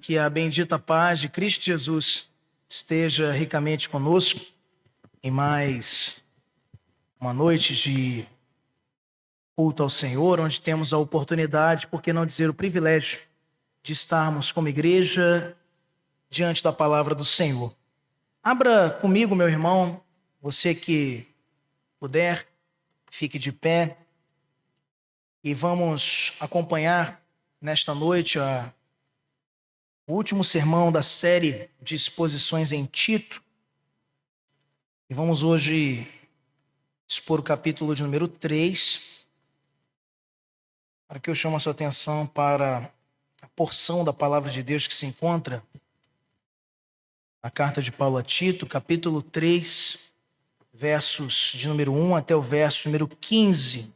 que a bendita paz de Cristo Jesus esteja ricamente conosco em mais uma noite de culto ao Senhor, onde temos a oportunidade, por que não dizer o privilégio, de estarmos como igreja diante da palavra do Senhor. Abra comigo, meu irmão, você que puder, fique de pé e vamos acompanhar nesta noite o último sermão da série de exposições em Tito. E vamos hoje expor o capítulo de número 3, para que eu chame a sua atenção para a porção da palavra de Deus que se encontra na carta de Paulo a Tito, capítulo 3, versos de número 1 até o verso número 15.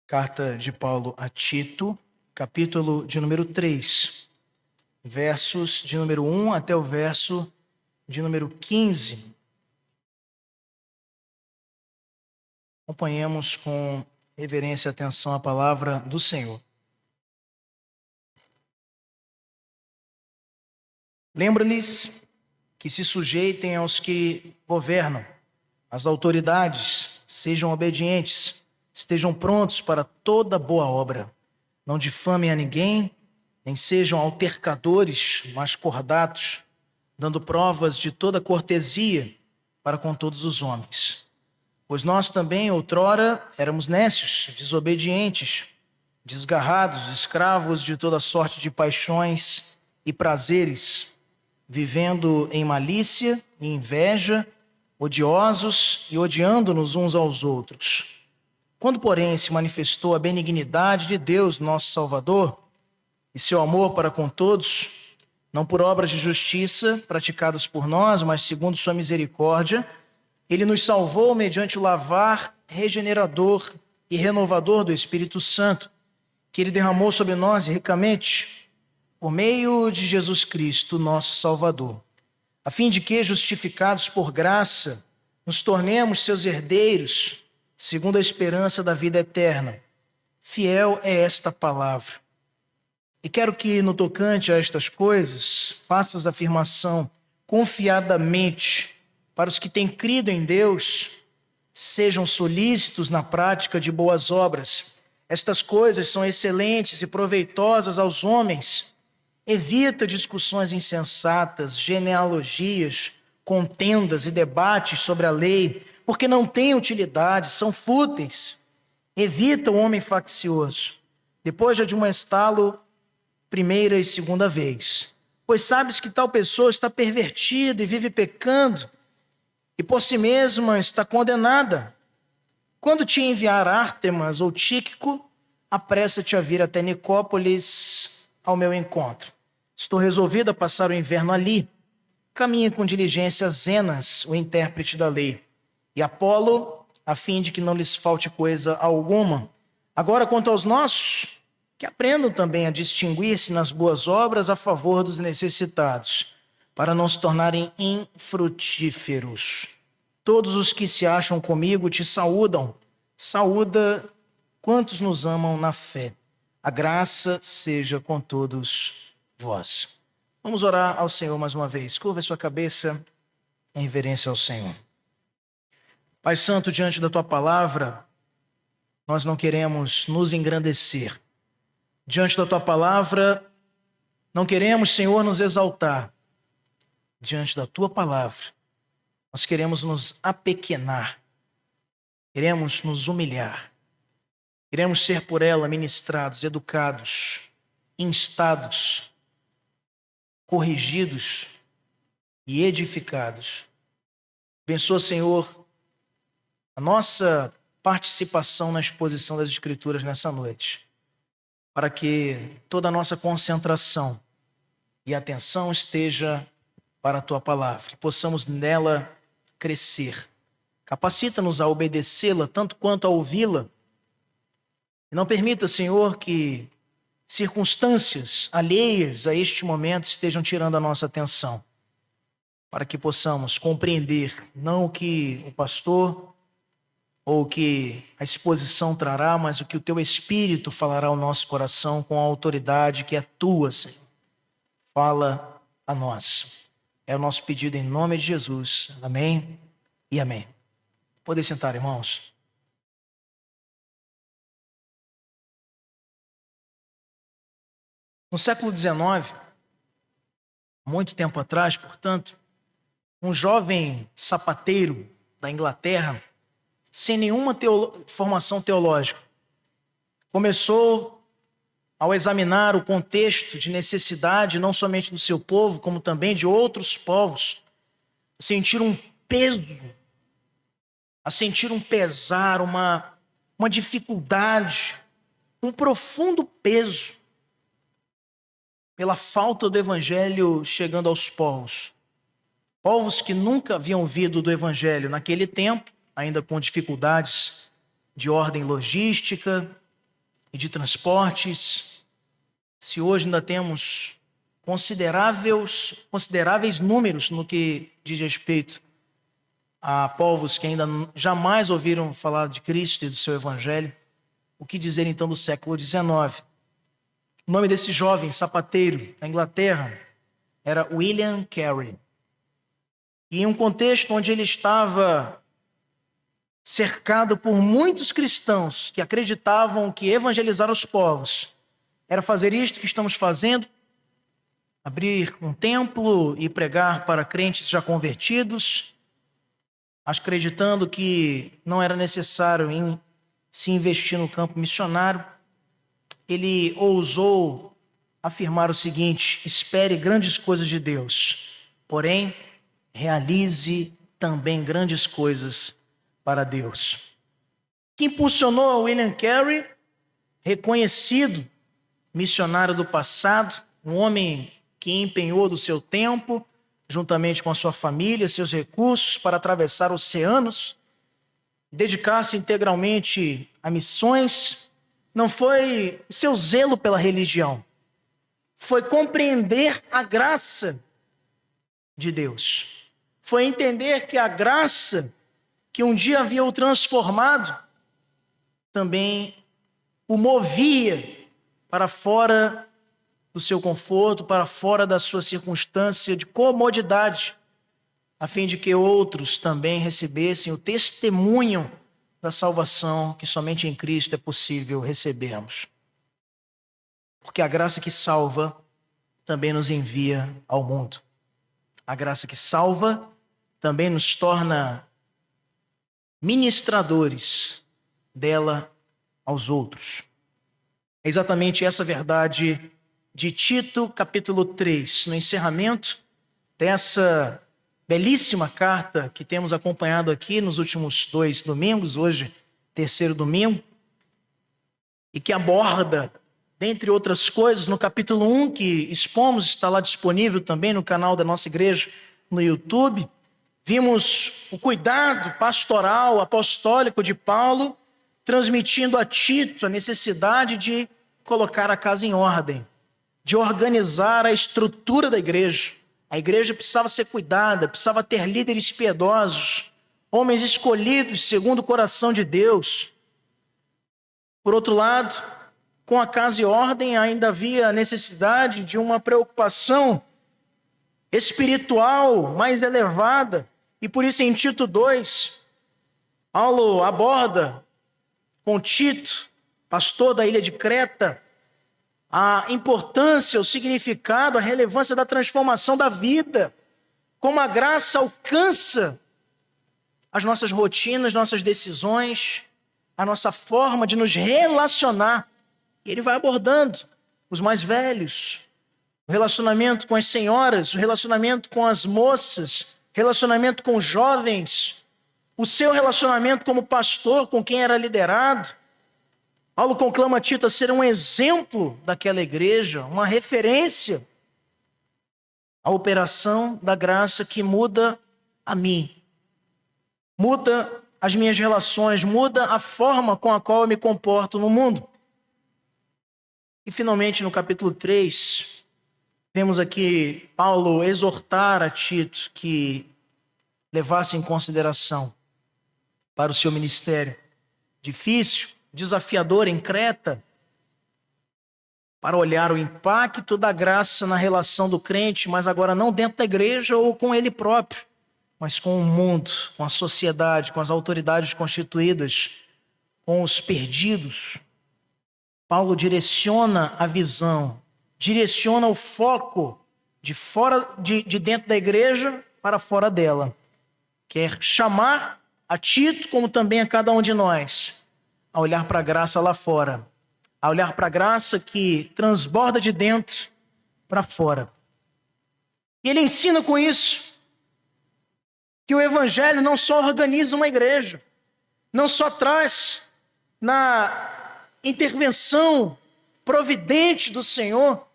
Carta de Paulo a Tito, capítulo de número 3, versos de número 1 até o verso de número 15. Acompanhemos com reverência e atenção a palavra do Senhor. Lembra-lhes que se sujeitem aos que governam, às autoridades, sejam obedientes, estejam prontos para toda boa obra. Não difamem a ninguém, nem sejam altercadores, mas cordatos, dando provas de toda cortesia para com todos os homens. Pois nós também, outrora, éramos nécios, desobedientes, desgarrados, escravos de toda sorte de paixões e prazeres, vivendo em malícia e inveja, odiosos e odiando-nos uns aos outros. Quando, porém, se manifestou a benignidade de Deus, nosso Salvador, e seu amor para com todos, não por obras de justiça praticadas por nós, mas segundo sua misericórdia, ele nos salvou mediante o lavar regenerador e renovador do Espírito Santo, que ele derramou sobre nós ricamente, por meio de Jesus Cristo, nosso Salvador, a fim de que, justificados por graça, nos tornemos seus herdeiros, segundo a esperança da vida eterna. Fiel é esta palavra. E quero que, no tocante a estas coisas, faças afirmação confiadamente para os que têm crido em Deus, sejam solícitos na prática de boas obras. Estas coisas são excelentes e proveitosas aos homens. Evita discussões insensatas, genealogias, contendas e debates sobre a lei, porque não têm utilidade, são fúteis. Evita o homem faccioso, depois de admoestá-lo primeira e segunda vez. Pois sabes que tal pessoa está pervertida e vive pecando, e por si mesma está condenada. Quando te enviar Ártemas ou Tíquico, apressa-te a vir até Nicópolis ao meu encontro. Estou resolvido a passar o inverno ali. Caminhe com diligência Zenas, o intérprete da lei, e Apolo, a fim de que não lhes falte coisa alguma. Agora, quanto aos nossos, que aprendam também a distinguir-se nas boas obras a favor dos necessitados, para não se tornarem infrutíferos. Todos os que se acham comigo te saúdam. Saúda quantos nos amam na fé. A graça seja com todos vós. Vamos orar ao Senhor mais uma vez. Curva a sua cabeça em reverência ao Senhor. Pai Santo, diante da Tua palavra, nós não queremos nos engrandecer. Diante da Tua palavra, não queremos, Senhor, nos exaltar. Diante da Tua palavra, nós queremos nos apequenar. Queremos nos humilhar. Queremos ser por ela ministrados, educados, instados, corrigidos e edificados. Abençoa, Senhor, a nossa participação na exposição das Escrituras nessa noite, para que toda a nossa concentração e atenção esteja para a Tua palavra, e possamos nela crescer. Capacita-nos a obedecê-la tanto quanto a ouvi-la. E não permita, Senhor, que circunstâncias alheias a este momento estejam tirando a nossa atenção, para que possamos compreender não o que o pastor ou o que a exposição trará, mas o que o teu Espírito falará ao nosso coração com a autoridade que é tua, Senhor. Fala a nós. É o nosso pedido em nome de Jesus. Amém e amém. Podem sentar, irmãos. No século XIX, muito tempo atrás, portanto, um jovem sapateiro da Inglaterra, sem nenhuma formação teológica, começou, ao examinar o contexto de necessidade, não somente do seu povo, como também de outros povos, a sentir um peso, a sentir um pesar, uma dificuldade, um profundo peso pela falta do evangelho chegando aos povos. Povos que nunca haviam ouvido do evangelho naquele tempo, ainda com dificuldades de ordem logística e de transportes. Se hoje ainda temos consideráveis números no que diz respeito a povos que ainda jamais ouviram falar de Cristo e do seu evangelho, o que dizer então do século XIX? O nome desse jovem sapateiro da Inglaterra era William Carey. E em um contexto onde ele estava cercado por muitos cristãos que acreditavam que evangelizar os povos era fazer isto que estamos fazendo, abrir um templo e pregar para crentes já convertidos, acreditando que não era necessário se investir no campo missionário, ele ousou afirmar o seguinte: espere grandes coisas de Deus, porém, realize também grandes coisas para Deus. O que impulsionou William Carey, reconhecido missionário do passado, um homem que empenhou do seu tempo, juntamente com a sua família, seus recursos para atravessar oceanos, dedicar-se integralmente a missões, não foi o seu zelo pela religião, foi compreender a graça de Deus. Foi entender que a graça que um dia havia o transformado também o movia para fora do seu conforto, para fora da sua circunstância de comodidade, a fim de que outros também recebessem o testemunho da salvação que somente em Cristo é possível recebermos. Porque a graça que salva também nos envia ao mundo. A graça que salva também nos torna ministradores dela aos outros. É exatamente essa verdade de Tito, capítulo 3, no encerramento dessa belíssima carta que temos acompanhado aqui nos últimos 2 domingos, hoje, terceiro domingo, e que aborda, dentre outras coisas, no capítulo 1, que expomos, está lá disponível também no canal da nossa igreja no YouTube, vimos o cuidado pastoral, apostólico de Paulo, transmitindo a Tito a necessidade de colocar a casa em ordem, de organizar a estrutura da igreja. A igreja precisava ser cuidada, precisava ter líderes piedosos, homens escolhidos segundo o coração de Deus. Por outro lado, com a casa em ordem, ainda havia a necessidade de uma preocupação espiritual mais elevada. E por isso, em Tito 2, Paulo aborda com Tito, pastor da ilha de Creta, a importância, o significado, a relevância da transformação da vida, como a graça alcança as nossas rotinas, nossas decisões, a nossa forma de nos relacionar. E ele vai abordando os mais velhos, o relacionamento com as senhoras, o relacionamento com as moças, relacionamento com os jovens, o seu relacionamento como pastor com quem era liderado. Paulo conclama Tito a ser um exemplo daquela igreja, uma referência à operação da graça que muda a mim, muda as minhas relações, muda a forma com a qual eu me comporto no mundo. E finalmente no capítulo 3, vemos aqui Paulo exortar a Tito que levasse em consideração para o seu ministério. Difícil, desafiador em Creta, para olhar o impacto da graça na relação do crente, mas agora não dentro da igreja ou com ele próprio, mas com o mundo, com a sociedade, com as autoridades constituídas, com os perdidos. Paulo direciona a visão, direciona o foco de dentro da igreja para fora dela. Quer chamar a Tito, como também a cada um de nós, a olhar para a graça lá fora, a olhar para a graça que transborda de dentro para fora. E ele ensina com isso que o evangelho não só organiza uma igreja, não só traz na intervenção providente do Senhor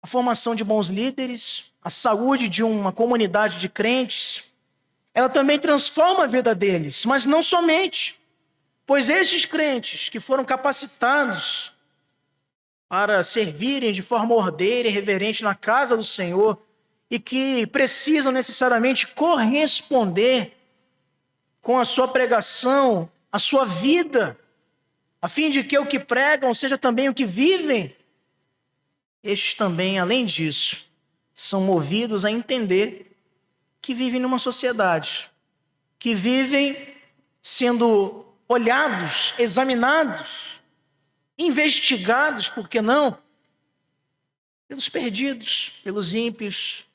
a formação de bons líderes, a saúde de uma comunidade de crentes, ela também transforma a vida deles, mas não somente, pois esses crentes que foram capacitados para servirem de forma ordeira e reverente na casa do Senhor e que precisam necessariamente corresponder com a sua pregação, a sua vida, a fim de que o que pregam seja também o que vivem, estes também, além disso, são movidos a entender que vivem numa sociedade, que vivem sendo olhados, examinados, investigados, por que não? Pelos perdidos, pelos ímpios,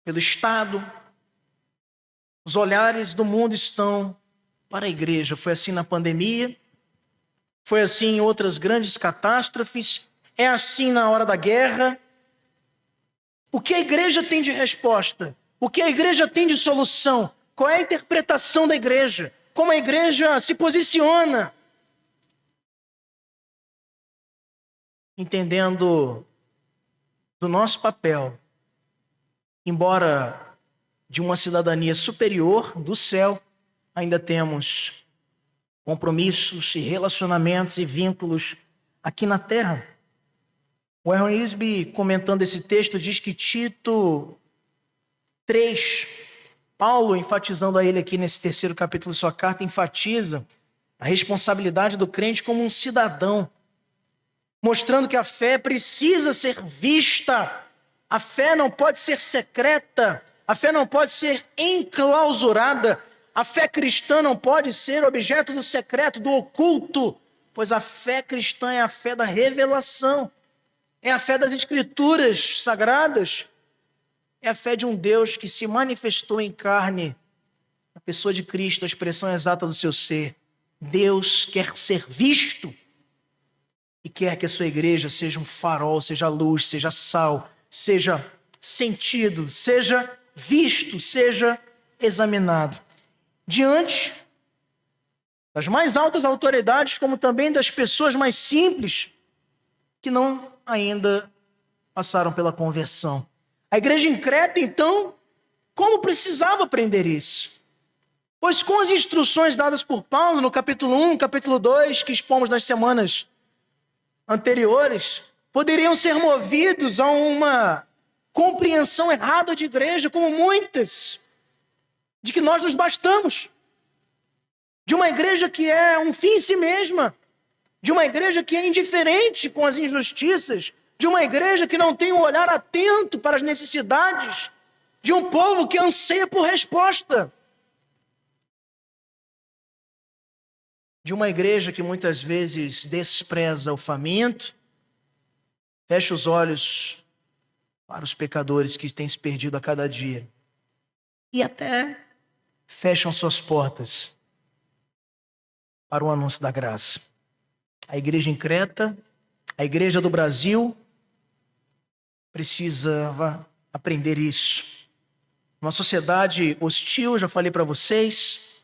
pelo Estado. Os olhares do mundo estão para a igreja. Foi assim na pandemia, foi assim em outras grandes catástrofes, é assim na hora da guerra. O que a igreja tem de resposta? O que a igreja tem de solução? Qual é a interpretação da igreja? Como a igreja se posiciona? Entendendo do nosso papel, embora de uma cidadania superior do céu, ainda temos compromissos e relacionamentos e vínculos aqui na terra. O Warren Wiersbe, comentando esse texto, diz que Tito 3, Paulo, enfatizando a ele aqui nesse terceiro capítulo de sua carta, enfatiza a responsabilidade do crente como um cidadão, mostrando que a fé precisa ser vista, a fé não pode ser secreta, a fé não pode ser enclausurada, a fé cristã não pode ser objeto do secreto, do oculto, pois a fé cristã é a fé da revelação, é a fé das escrituras sagradas, é a fé de um Deus que se manifestou em carne, a pessoa de Cristo, a expressão exata do seu ser. Deus quer ser visto e quer que a sua igreja seja um farol, seja luz, seja sal, seja sentido, seja visto, seja examinado. Diante das mais altas autoridades, como também das pessoas mais simples, que não ainda passaram pela conversão. A igreja em Creta, então, como precisava aprender isso? Pois com as instruções dadas por Paulo no capítulo 1, capítulo 2, que expomos nas semanas anteriores, poderiam ser movidos a uma compreensão errada de igreja, como muitas, de que nós nos bastamos, de uma igreja que é um fim em si mesma, de uma igreja que é indiferente com as injustiças, de uma igreja que não tem um olhar atento para as necessidades de um povo que anseia por resposta, de uma igreja que muitas vezes despreza o faminto, fecha os olhos para os pecadores que têm se perdido a cada dia e até fecham suas portas para o anúncio da graça. A igreja em Creta, a igreja do Brasil, precisava aprender isso. Numa sociedade hostil, já falei para vocês,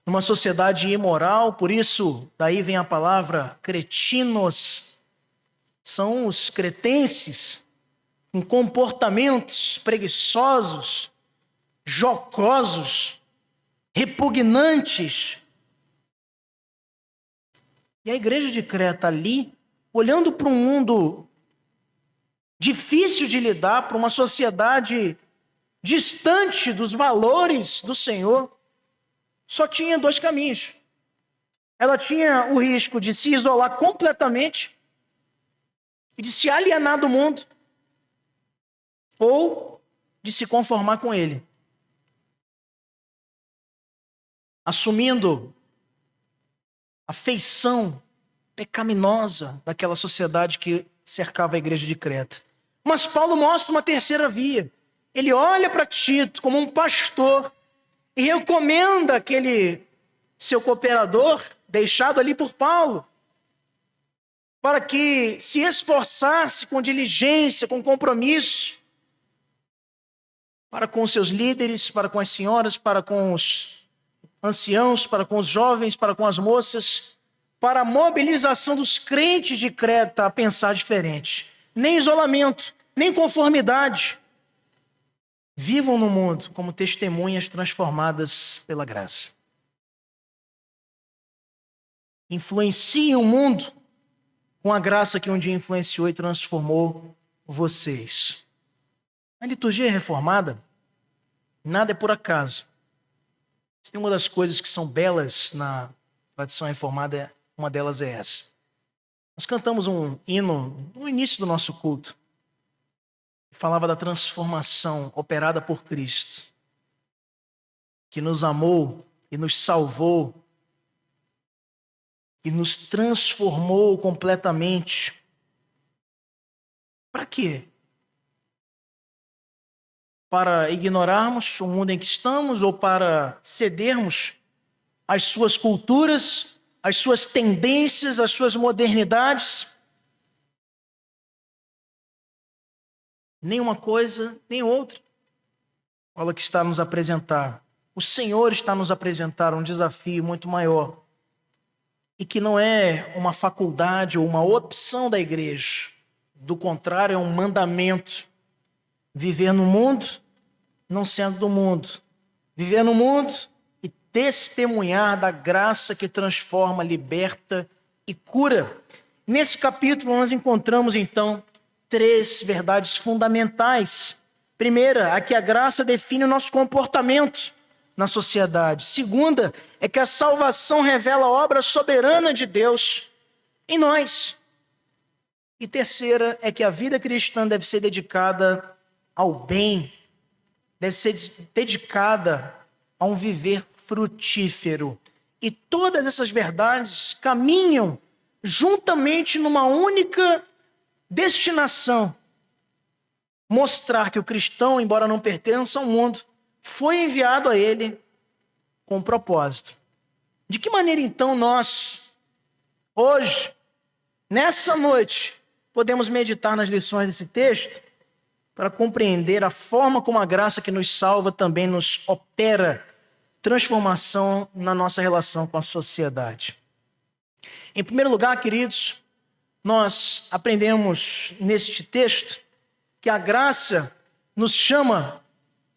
numa sociedade imoral, por isso, daí vem a palavra cretinos, são os cretenses, com comportamentos preguiçosos, jocosos, repugnantes. E a igreja de Creta ali, olhando para um mundo difícil de lidar, para uma sociedade distante dos valores do Senhor, só tinha dois caminhos. Ela tinha o risco de se isolar completamente e de se alienar do mundo, ou de se conformar com ele, assumindo a feição pecaminosa daquela sociedade que cercava a igreja de Creta. Mas Paulo mostra uma terceira via. Ele olha para Tito como um pastor e recomenda aquele seu cooperador, deixado ali por Paulo, para que se esforçasse com diligência, com compromisso, para com os seus líderes, para com as senhoras, para com os anciãos, para com os jovens, para com as moças, para a mobilização dos crentes de Creta a pensar diferente. Nem isolamento, nem conformidade. Vivam no mundo como testemunhas transformadas pela graça. Influenciem o mundo com a graça que um dia influenciou e transformou vocês. A liturgia reformada, nada é por acaso. Se tem uma das coisas que são belas na tradição reformada, uma delas é essa. Nós cantamos um hino no início do nosso culto, que falava da transformação operada por Cristo, que nos amou e nos salvou e nos transformou completamente. Para quê? Para ignorarmos o mundo em que estamos ou para cedermos às suas culturas, às suas tendências, às suas modernidades? Nem uma coisa, nem outra. Olha que está a nos apresentar. O Senhor está a nos apresentar um desafio muito maior. E que não é uma faculdade ou uma opção da igreja. Do contrário, é um mandamento. Viver no mundo, não sendo do mundo. Viver no mundo e testemunhar da graça que transforma, liberta e cura. Nesse capítulo nós encontramos então 3 verdades fundamentais. Primeira, é que a graça define o nosso comportamento na sociedade. Segunda, é que a salvação revela a obra soberana de Deus em nós. E terceira, é que a vida cristã deve ser dedicada ao bem, deve ser dedicada a um viver frutífero. E todas essas verdades caminham juntamente numa única destinação: mostrar que o cristão, embora não pertença ao mundo, foi enviado a ele com um propósito. De que maneira então nós, hoje, nessa noite, podemos meditar nas lições desse texto para compreender a forma como a graça que nos salva também nos opera transformação na nossa relação com a sociedade? Em primeiro lugar, queridos, nós aprendemos neste texto que a graça nos chama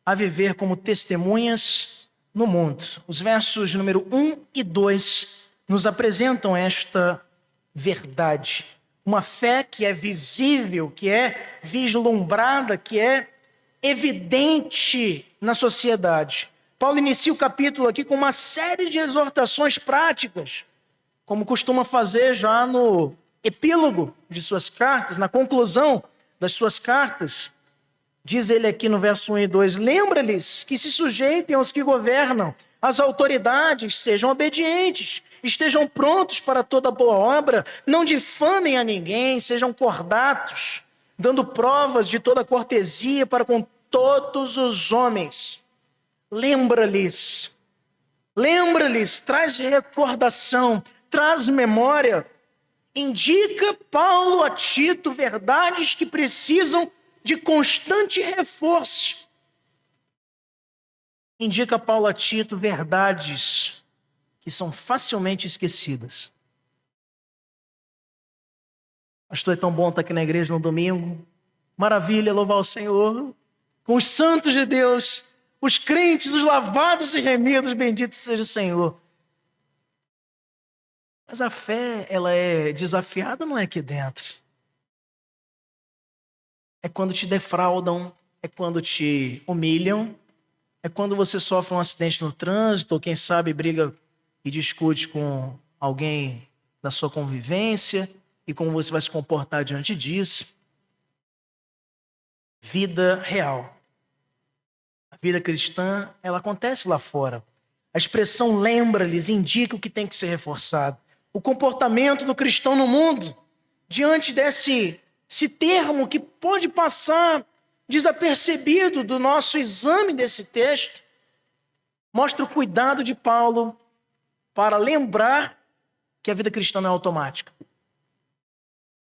a viver como testemunhas no mundo. Os versos número 1 e 2 nos apresentam esta verdade. Uma fé que é visível, que é vislumbrada, que é evidente na sociedade. Paulo inicia o capítulo aqui com uma série de exortações práticas, como costuma fazer já no epílogo de suas cartas, na conclusão das suas cartas. Diz ele aqui no verso 1 e 2, lembra-lhes que se sujeitem aos que governam, as autoridades, sejam obedientes, estejam prontos para toda boa obra, não difamem a ninguém, sejam cordatos, dando provas de toda cortesia para com todos os homens. Lembra-lhes, traz recordação, traz memória, indica Paulo a Tito verdades que precisam de constante reforço. Indica Paulo a Tito verdades que são facilmente esquecidas. Pastor, é tão bom estar aqui na igreja no domingo. Maravilha, louvar o Senhor. Com os santos de Deus, os crentes, os lavados e remidos, bendito seja o Senhor. Mas a fé, ela é desafiada, não é aqui dentro. É quando te defraudam, é quando te humilham, É quando você sofre um acidente no trânsito, ou quem sabe briga e discute com alguém da sua convivência, e como você vai se comportar diante disso. Vida real. A vida cristã, ela acontece lá fora. A expressão lembra-lhes indica o que tem que ser reforçado. O comportamento do cristão no mundo, diante desse termo que pode passar desapercebido do nosso exame desse texto, mostra o cuidado de Paulo para lembrar que a vida cristã não é automática.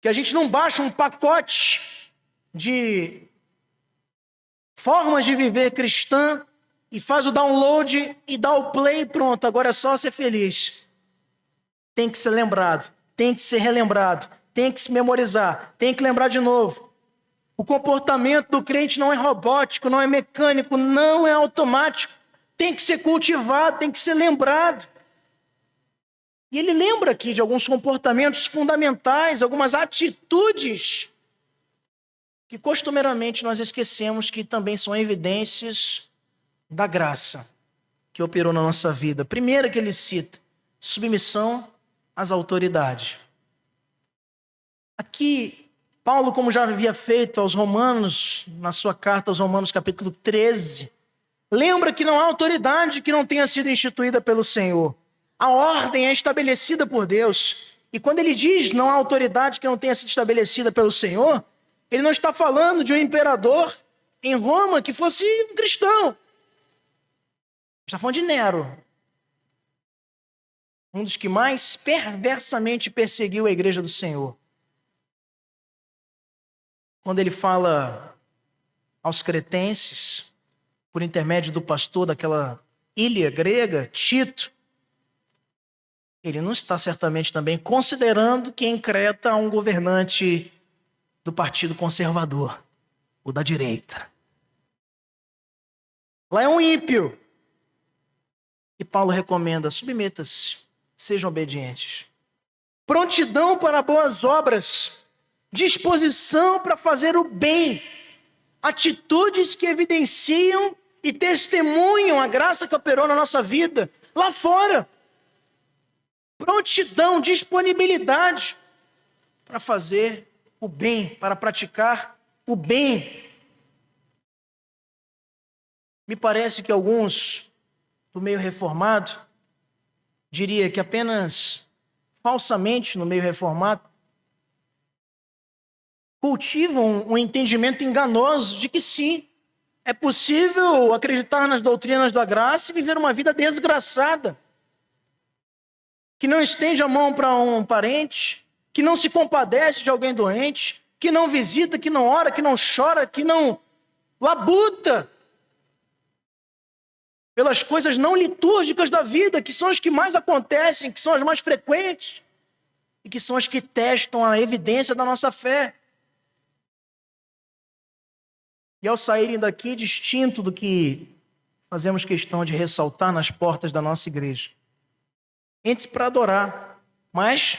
Que a gente não baixa um pacote de formas de viver cristã e faz o download e dá o play e pronto, agora é só ser feliz. Tem que ser lembrado, tem que ser relembrado, tem que se memorizar, tem que lembrar de novo. O comportamento do crente não é robótico, não é mecânico, não é automático. Tem que ser cultivado, tem que ser lembrado. E ele lembra aqui de alguns comportamentos fundamentais, algumas atitudes que costumeiramente nós esquecemos que também são evidências da graça que operou na nossa vida. Primeira que ele cita, submissão às autoridades. Aqui, Paulo, como já havia feito aos Romanos, na sua carta aos Romanos, capítulo 13, lembra que não há autoridade que não tenha sido instituída pelo Senhor. A ordem é estabelecida por Deus. E quando ele diz não há autoridade que não tenha sido estabelecida pelo Senhor, ele não está falando de um imperador em Roma que fosse um cristão. Está falando de Nero, um dos que mais perversamente perseguiu a igreja do Senhor. Quando ele fala aos cretenses, por intermédio do pastor daquela ilha grega, Tito, ele não está certamente também considerando que em Creta há um governante do partido conservador, o da direita. Lá é um ímpio. E Paulo recomenda, submeta-se, sejam obedientes. Prontidão para boas obras, disposição para fazer o bem, atitudes que evidenciam e testemunham a graça que operou na nossa vida, lá fora. Prontidão, disponibilidade para fazer o bem, para praticar o bem. Me parece que alguns do meio reformado, diria que apenas falsamente no meio reformado, cultivam um entendimento enganoso de que sim, é possível acreditar nas doutrinas da graça e viver uma vida desgraçada, que não estende a mão para um parente, que não se compadece de alguém doente, que não visita, que não ora, que não chora, que não labuta pelas coisas não litúrgicas da vida, que são as que mais acontecem, que são as mais frequentes e que são as que testam a evidência da nossa fé. E ao saírem daqui, distinto do que fazemos questão de ressaltar nas portas da nossa igreja, entre para adorar, mas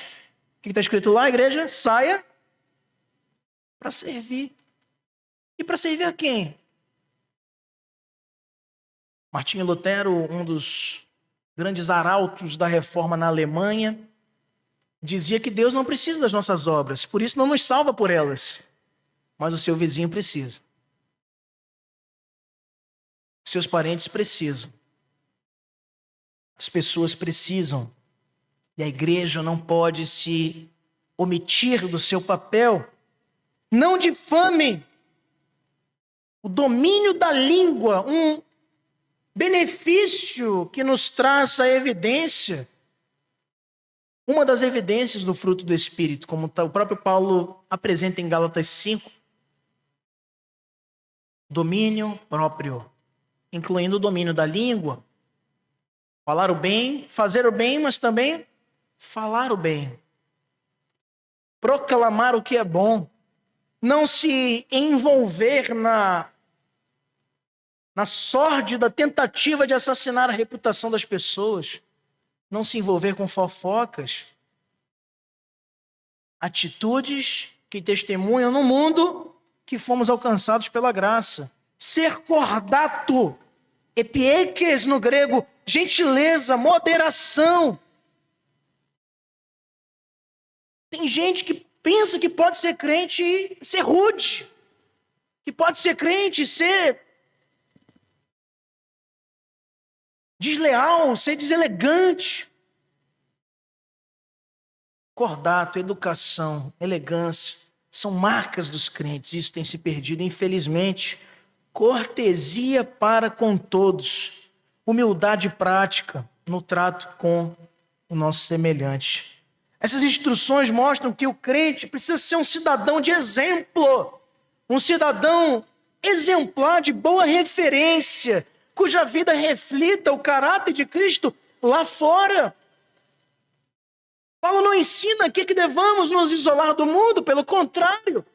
o que está escrito lá, igreja? Saia para servir. E para servir a quem? Martinho Lutero, um dos grandes arautos da reforma na Alemanha, dizia que Deus não precisa das nossas obras, por isso não nos salva por elas, mas o seu vizinho precisa. Seus parentes precisam. As pessoas precisam. E a igreja não pode se omitir do seu papel. Não difamem. O domínio da língua, um benefício que nos traz a evidência. Uma das evidências do fruto do Espírito, como o próprio Paulo apresenta em Gálatas 5. Domínio próprio, incluindo o domínio da língua. Falar o bem, fazer o bem, mas também falar o bem. Proclamar o que é bom. Não se envolver na sórdida tentativa de assassinar a reputação das pessoas. Não se envolver com fofocas. Atitudes que testemunham no mundo que fomos alcançados pela graça. Ser cordato Epiekes no grego, gentileza, moderação. Tem gente que pensa que pode ser crente e ser rude, que pode ser crente e ser desleal, ser deselegante. Cordato, educação, elegância são marcas dos crentes. Isso tem se perdido, infelizmente. Cortesia para com todos. Humildade prática no trato com o nosso semelhante. Essas instruções mostram que o crente precisa ser um cidadão de exemplo. Um cidadão exemplar, de boa referência, cuja vida reflita o caráter de Cristo lá fora. Paulo não ensina aqui que devamos nos isolar do mundo, pelo contrário,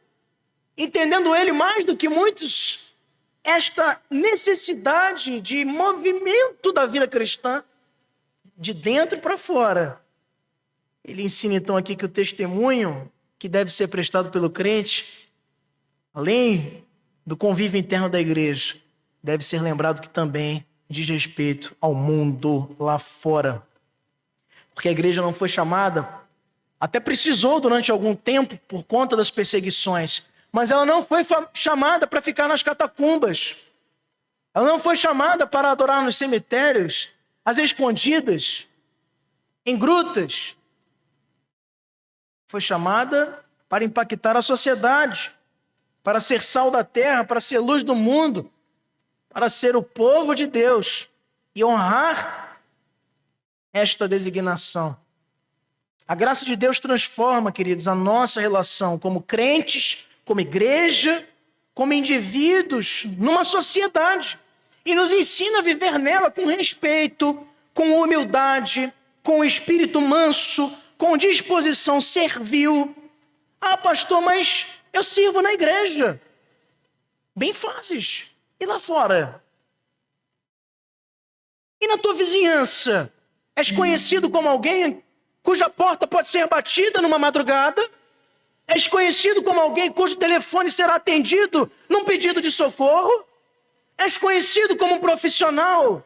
entendendo ele mais do que muitos, esta necessidade de movimento da vida cristã, de dentro para fora. Ele ensina então aqui que o testemunho que deve ser prestado pelo crente, além do convívio interno da igreja, deve ser lembrado que também diz respeito ao mundo lá fora. Porque a igreja não foi chamada, até precisou durante algum tempo por conta das perseguições, mas ela não foi chamada para ficar nas catacumbas. Ela não foi chamada para adorar nos cemitérios, às escondidas, em grutas. Foi chamada para impactar a sociedade, para ser sal da terra, para ser luz do mundo, para ser o povo de Deus e honrar esta designação. A graça de Deus transforma, queridos, a nossa relação como crentes, como igreja, como indivíduos, numa sociedade. E nos ensina a viver nela com respeito, com humildade, com espírito manso, com disposição servil. Ah, pastor, mas eu sirvo na igreja. Bem fazes. E lá fora? E na tua vizinhança? És conhecido como alguém cuja porta pode ser batida numa madrugada? És conhecido como alguém cujo telefone será atendido num pedido de socorro? És conhecido como um profissional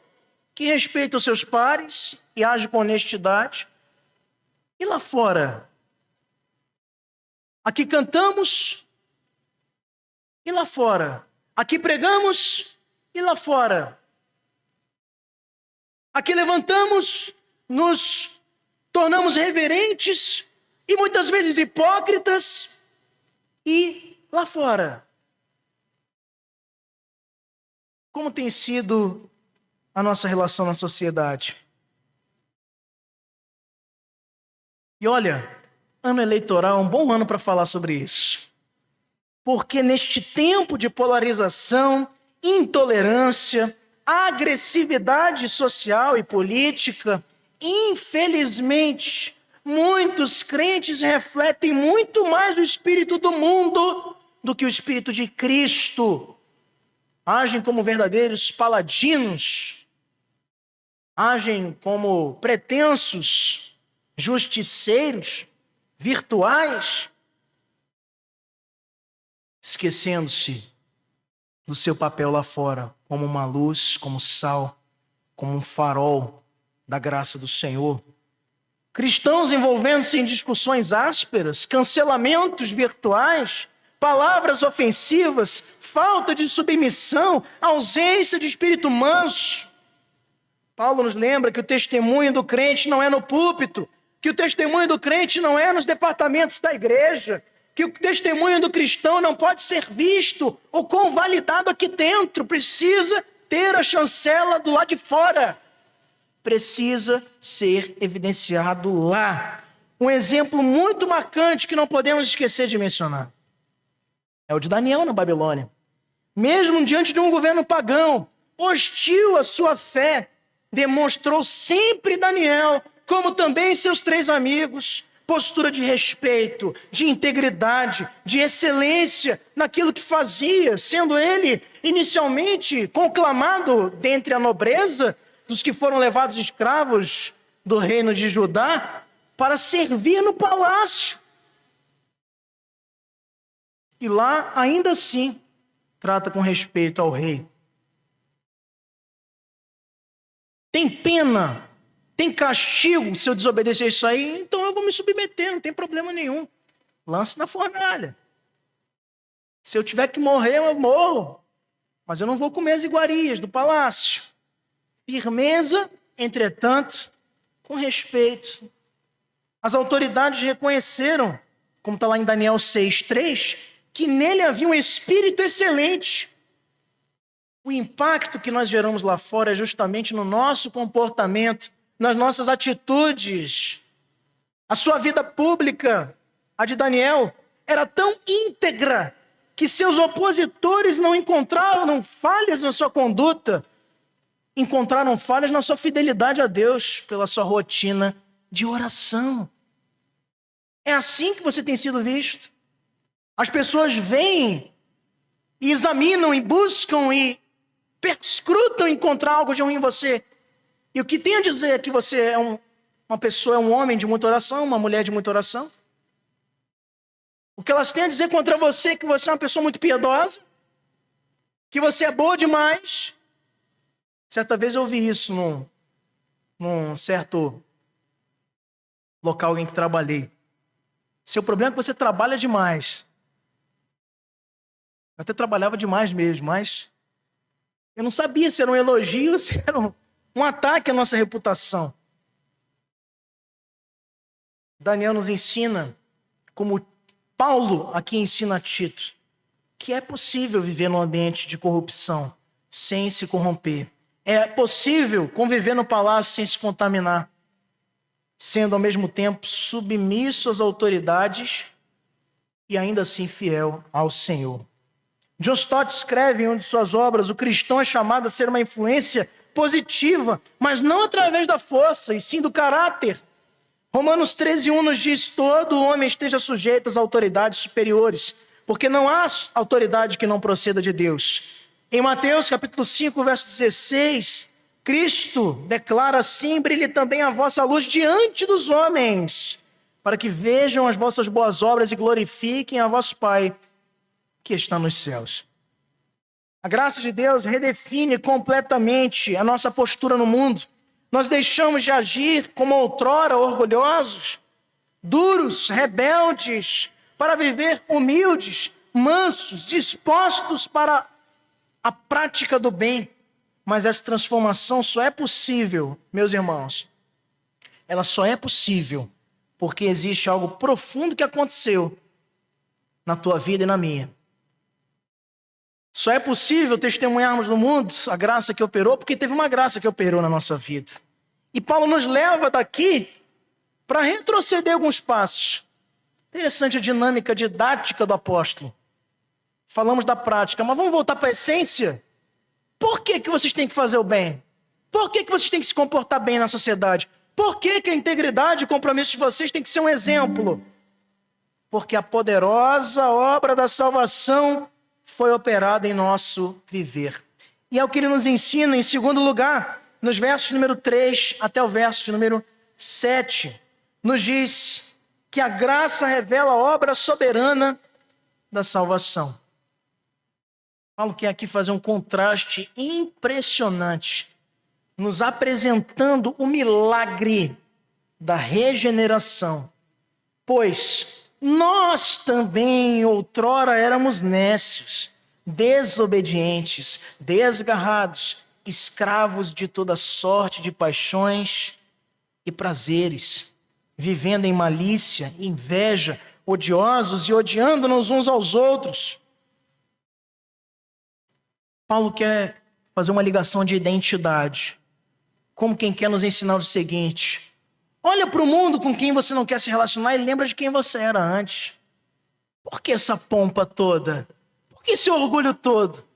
que respeita os seus pares e age com honestidade? E lá fora? Aqui cantamos, e lá fora? Aqui pregamos, e lá fora? Aqui levantamos, nos tornamos reverentes e muitas vezes hipócritas, e lá fora? Como tem sido a nossa relação na sociedade? E olha, ano eleitoral é um bom ano para falar sobre isso. Porque neste tempo de polarização, intolerância, agressividade social e política, infelizmente, muitos crentes refletem muito mais o espírito do mundo do que o espírito de Cristo. Agem como verdadeiros paladinos, agem como pretensos justiceiros virtuais, esquecendo-se do seu papel lá fora, como uma luz, como sal, como um farol da graça do Senhor. Cristãos envolvendo-se em discussões ásperas, cancelamentos virtuais, palavras ofensivas, falta de submissão, ausência de espírito manso. Paulo nos lembra que o testemunho do crente não é no púlpito, que o testemunho do crente não é nos departamentos da igreja, que o testemunho do cristão não pode ser visto ou convalidado aqui dentro, precisa ter a chancela do lado de fora, precisa ser evidenciado lá. Um exemplo muito marcante que não podemos esquecer de mencionar é o de Daniel na Babilônia. Mesmo diante de um governo pagão, hostil à sua fé, demonstrou sempre Daniel, como também seus 3 amigos, postura de respeito, de integridade, de excelência naquilo que fazia, sendo ele inicialmente conclamado dentre a nobreza dos que foram levados escravos do reino de Judá para servir no palácio. E lá, ainda assim, trata com respeito ao rei. Tem pena, tem castigo se eu desobedecer isso aí, então eu vou me submeter, não tem problema nenhum. Lance na fornalha. Se eu tiver que morrer, eu morro. Mas eu não vou comer as iguarias do palácio. Firmeza, entretanto, com respeito. As autoridades reconheceram, como está lá em Daniel 6:3, que nele havia um espírito excelente. O impacto que nós geramos lá fora é justamente no nosso comportamento, nas nossas atitudes. A sua vida pública, a de Daniel, era tão íntegra que seus opositores não encontraram falhas na sua conduta, encontraram falhas na sua fidelidade a Deus pela sua rotina de oração. É assim que você tem sido visto. As pessoas vêm e examinam e buscam e perscrutam encontrar algo de ruim em você. E o que tem a dizer é que você é uma pessoa, é um homem de muita oração, uma mulher de muita oração. O que elas têm a dizer contra você é que você é uma pessoa muito piedosa, que você é boa demais. Certa vez eu ouvi isso num certo local em que trabalhei. Seu problema é que você trabalha demais. Eu até trabalhava demais mesmo, mas eu não sabia se era um elogio ou se era um ataque à nossa reputação. Daniel nos ensina, como Paulo aqui ensina a Tito, que é possível viver num ambiente de corrupção sem se corromper. É possível conviver no palácio sem se contaminar, sendo ao mesmo tempo submisso às autoridades e ainda assim fiel ao Senhor. John Stott escreve em uma de suas obras: o cristão é chamado a ser uma influência positiva, mas não através da força, e sim do caráter. Romanos 13:1 nos diz: todo homem esteja sujeito às autoridades superiores, porque não há autoridade que não proceda de Deus. Em Mateus capítulo 5, verso 16, Cristo declara assim: brilhe também a vossa luz diante dos homens, para que vejam as vossas boas obras e glorifiquem a vosso Pai que está nos céus. A graça de Deus redefine completamente a nossa postura no mundo. Nós deixamos de agir como outrora orgulhosos, duros, rebeldes, para viver humildes, mansos, dispostos para a prática do bem. Mas essa transformação só é possível, meus irmãos, ela só é possível porque existe algo profundo que aconteceu na tua vida e na minha. Só é possível testemunharmos no mundo a graça que operou, porque teve uma graça que operou na nossa vida. E Paulo nos leva daqui para retroceder alguns passos. Interessante a dinâmica didática do apóstolo. Falamos da prática, mas vamos voltar para a essência? Por que vocês têm que fazer o bem? Por que vocês têm que se comportar bem na sociedade? Por que a integridade e o compromisso de vocês tem que ser um exemplo? Porque a poderosa obra da salvação foi operada em nosso viver. E é o que ele nos ensina, em segundo lugar, nos versos número 3 até o verso número 7, nos diz que a graça revela a obra soberana da salvação. Paulo quer aqui fazer um contraste impressionante, nos apresentando o milagre da regeneração. Pois nós também outrora éramos nécios, desobedientes, desgarrados, escravos de toda sorte de paixões e prazeres, vivendo em malícia, inveja, odiosos e odiando-nos uns aos outros. Paulo quer fazer uma ligação de identidade, como quem quer nos ensinar o seguinte: olha para o mundo com quem você não quer se relacionar e lembra de quem você era antes. Por que essa pompa toda? Por que esse orgulho todo?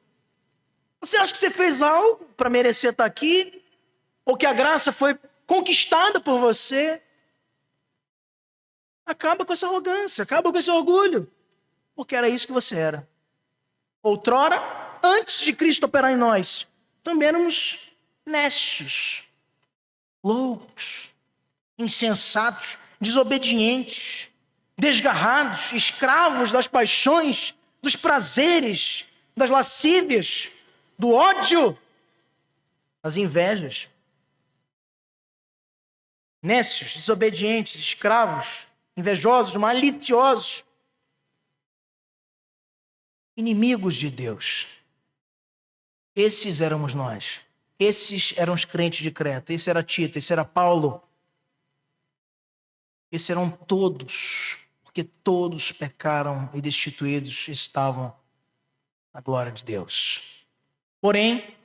Você acha que você fez algo para merecer estar aqui? Ou que a graça foi conquistada por você? Acaba com essa arrogância, acaba com esse orgulho. Porque era isso que você era. Outrora, antes de Cristo operar em nós, também éramos nécios, loucos, insensatos, desobedientes, desgarrados, escravos das paixões, dos prazeres, das lascívias, do ódio, das invejas. nécios, desobedientes, escravos, invejosos, maliciosos, inimigos de Deus. Esses éramos nós. Esses eram os crentes de Creta. Esse era Tito, esse era Paulo. Esses eram todos, porque todos pecaram e destituídos estavam na glória de Deus. Porém,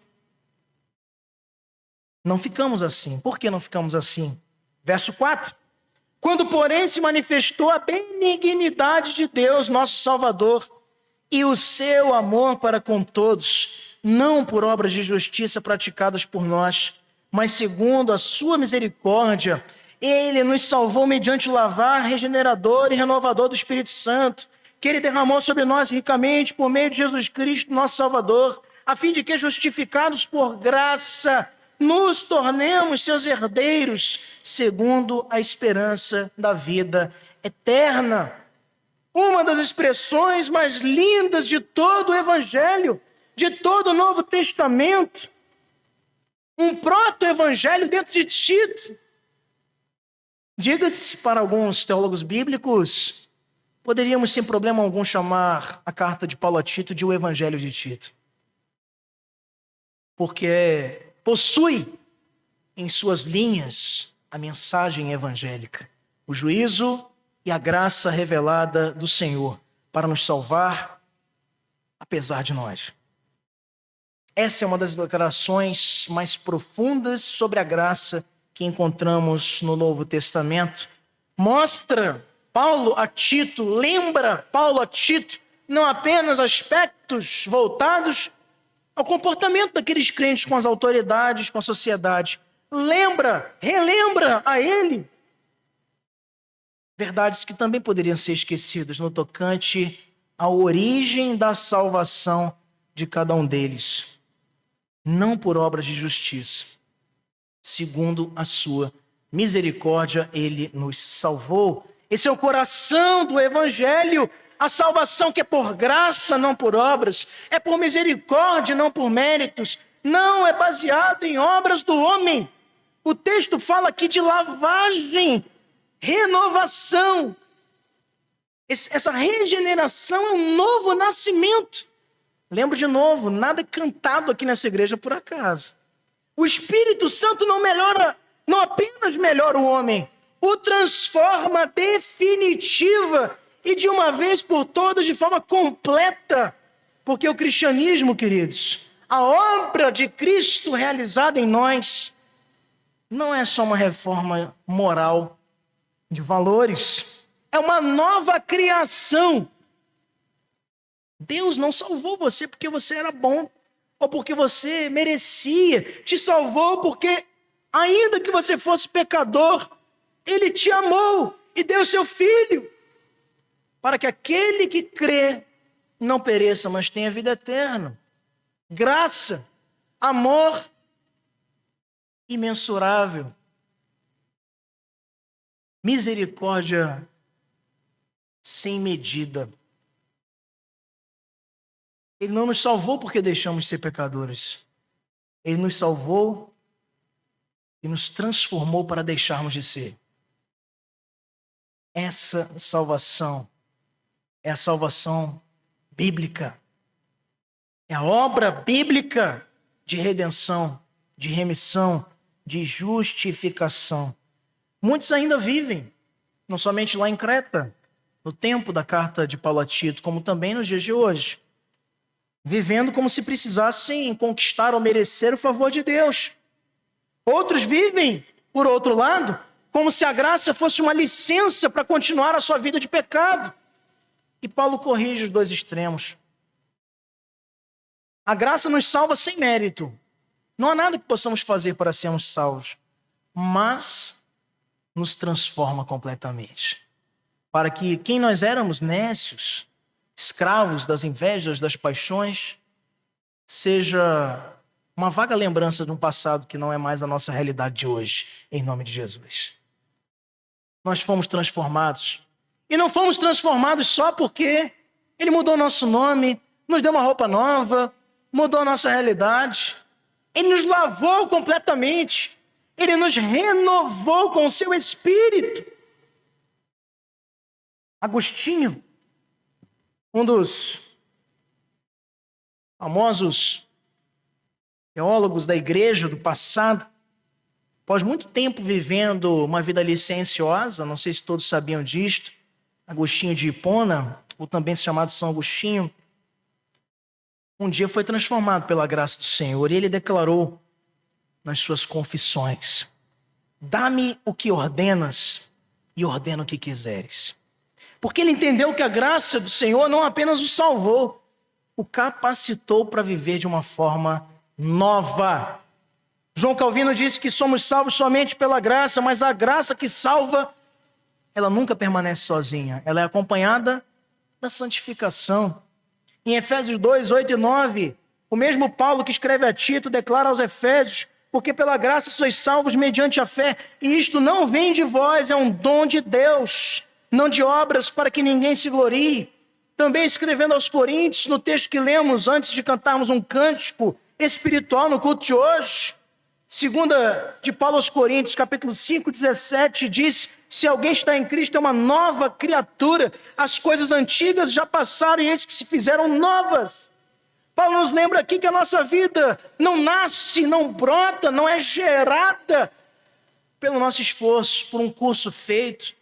não ficamos assim. Por que não ficamos assim? Verso 4. Quando, porém, se manifestou a benignidade de Deus, nosso Salvador, e o seu amor para com todos, não por obras de justiça praticadas por nós, mas segundo a sua misericórdia, ele nos salvou mediante o lavar regenerador e renovador do Espírito Santo, que ele derramou sobre nós ricamente por meio de Jesus Cristo, nosso Salvador, a fim de que, justificados por graça, nos tornemos seus herdeiros, segundo a esperança da vida eterna. Uma das expressões mais lindas de todo o Evangelho, de todo o Novo Testamento. Um proto-evangelho dentro de Tito. Diga-se para alguns teólogos bíblicos, poderíamos sem problema algum chamar a carta de Paulo a Tito de o Evangelho de Tito. Porque possui em suas linhas a mensagem evangélica, o juízo e a graça revelada do Senhor para nos salvar, apesar de nós. Essa é uma das declarações mais profundas sobre a graça que encontramos no Novo Testamento. Mostra Paulo a Tito, lembra Paulo a Tito, não apenas aspectos voltados ao comportamento daqueles crentes com as autoridades, com a sociedade. Relembra a ele verdades que também poderiam ser esquecidas no tocante à origem da salvação de cada um deles. Não por obras de justiça, segundo a sua misericórdia, ele nos salvou. Esse é o coração do Evangelho. A salvação que é por graça, não por obras, é por misericórdia, não por méritos, não é baseado em obras do homem. O texto fala aqui de lavagem, renovação. Essa regeneração é um novo nascimento. Lembro de novo, nada é cantado aqui nessa igreja por acaso. O Espírito Santo não apenas melhora o homem, o transforma definitiva e de uma vez por todas, de forma completa. Porque o cristianismo, queridos, a obra de Cristo realizada em nós, não é só uma reforma moral de valores, é uma nova criação. Deus não salvou você porque você era bom, ou porque você merecia. Te salvou porque, ainda que você fosse pecador, Ele te amou e deu seu Filho, para que aquele que crê não pereça, mas tenha vida eterna. Graça, amor imensurável, misericórdia sem medida. Ele não nos salvou porque deixamos de ser pecadores. Ele nos salvou e nos transformou para deixarmos de ser. Essa salvação é a salvação bíblica. É a obra bíblica de redenção, de remissão, de justificação. Muitos ainda vivem, não somente lá em Creta, no tempo da carta de Paulo a Tito, como também nos dias de hoje, vivendo como se precisassem conquistar ou merecer o favor de Deus. Outros vivem, por outro lado, como se a graça fosse uma licença para continuar a sua vida de pecado. E Paulo corrige os dois extremos. A graça nos salva sem mérito. Não há nada que possamos fazer para sermos salvos, mas nos transforma completamente. Para que quem nós éramos, nécios, escravos das invejas, das paixões, seja uma vaga lembrança de um passado que não é mais a nossa realidade de hoje, em nome de Jesus. Nós fomos transformados. E não fomos transformados só porque Ele mudou nosso nome, nos deu uma roupa nova, mudou a nossa realidade. Ele nos lavou completamente. Ele nos renovou com o seu Espírito. Agostinho, um dos famosos teólogos da igreja do passado, após muito tempo vivendo uma vida licenciosa, não sei se todos sabiam disto, Agostinho de Hipona, ou também chamado São Agostinho, um dia foi transformado pela graça do Senhor e ele declarou nas suas confissões: dá-me o que ordenas e ordena o que quiseres. Porque ele entendeu que a graça do Senhor não apenas o salvou, o capacitou para viver de uma forma nova. João Calvino disse que somos salvos somente pela graça, mas a graça que salva, ela nunca permanece sozinha. Ela é acompanhada da santificação. Em Efésios 2, 8 e 9, o mesmo Paulo que escreve a Tito declara aos Efésios: porque pela graça sois salvos mediante a fé, e isto não vem de vós, é um dom de Deus, não de obras, para que ninguém se glorie. Também escrevendo aos Coríntios, no texto que lemos antes de cantarmos um cântico espiritual no culto de hoje, segunda de Paulo aos Coríntios, capítulo 5, 17, diz: se alguém está em Cristo é uma nova criatura, as coisas antigas já passaram e eis que se fizeram novas. Paulo nos lembra aqui que a nossa vida não nasce, não brota, não é gerada pelo nosso esforço, por um curso feito,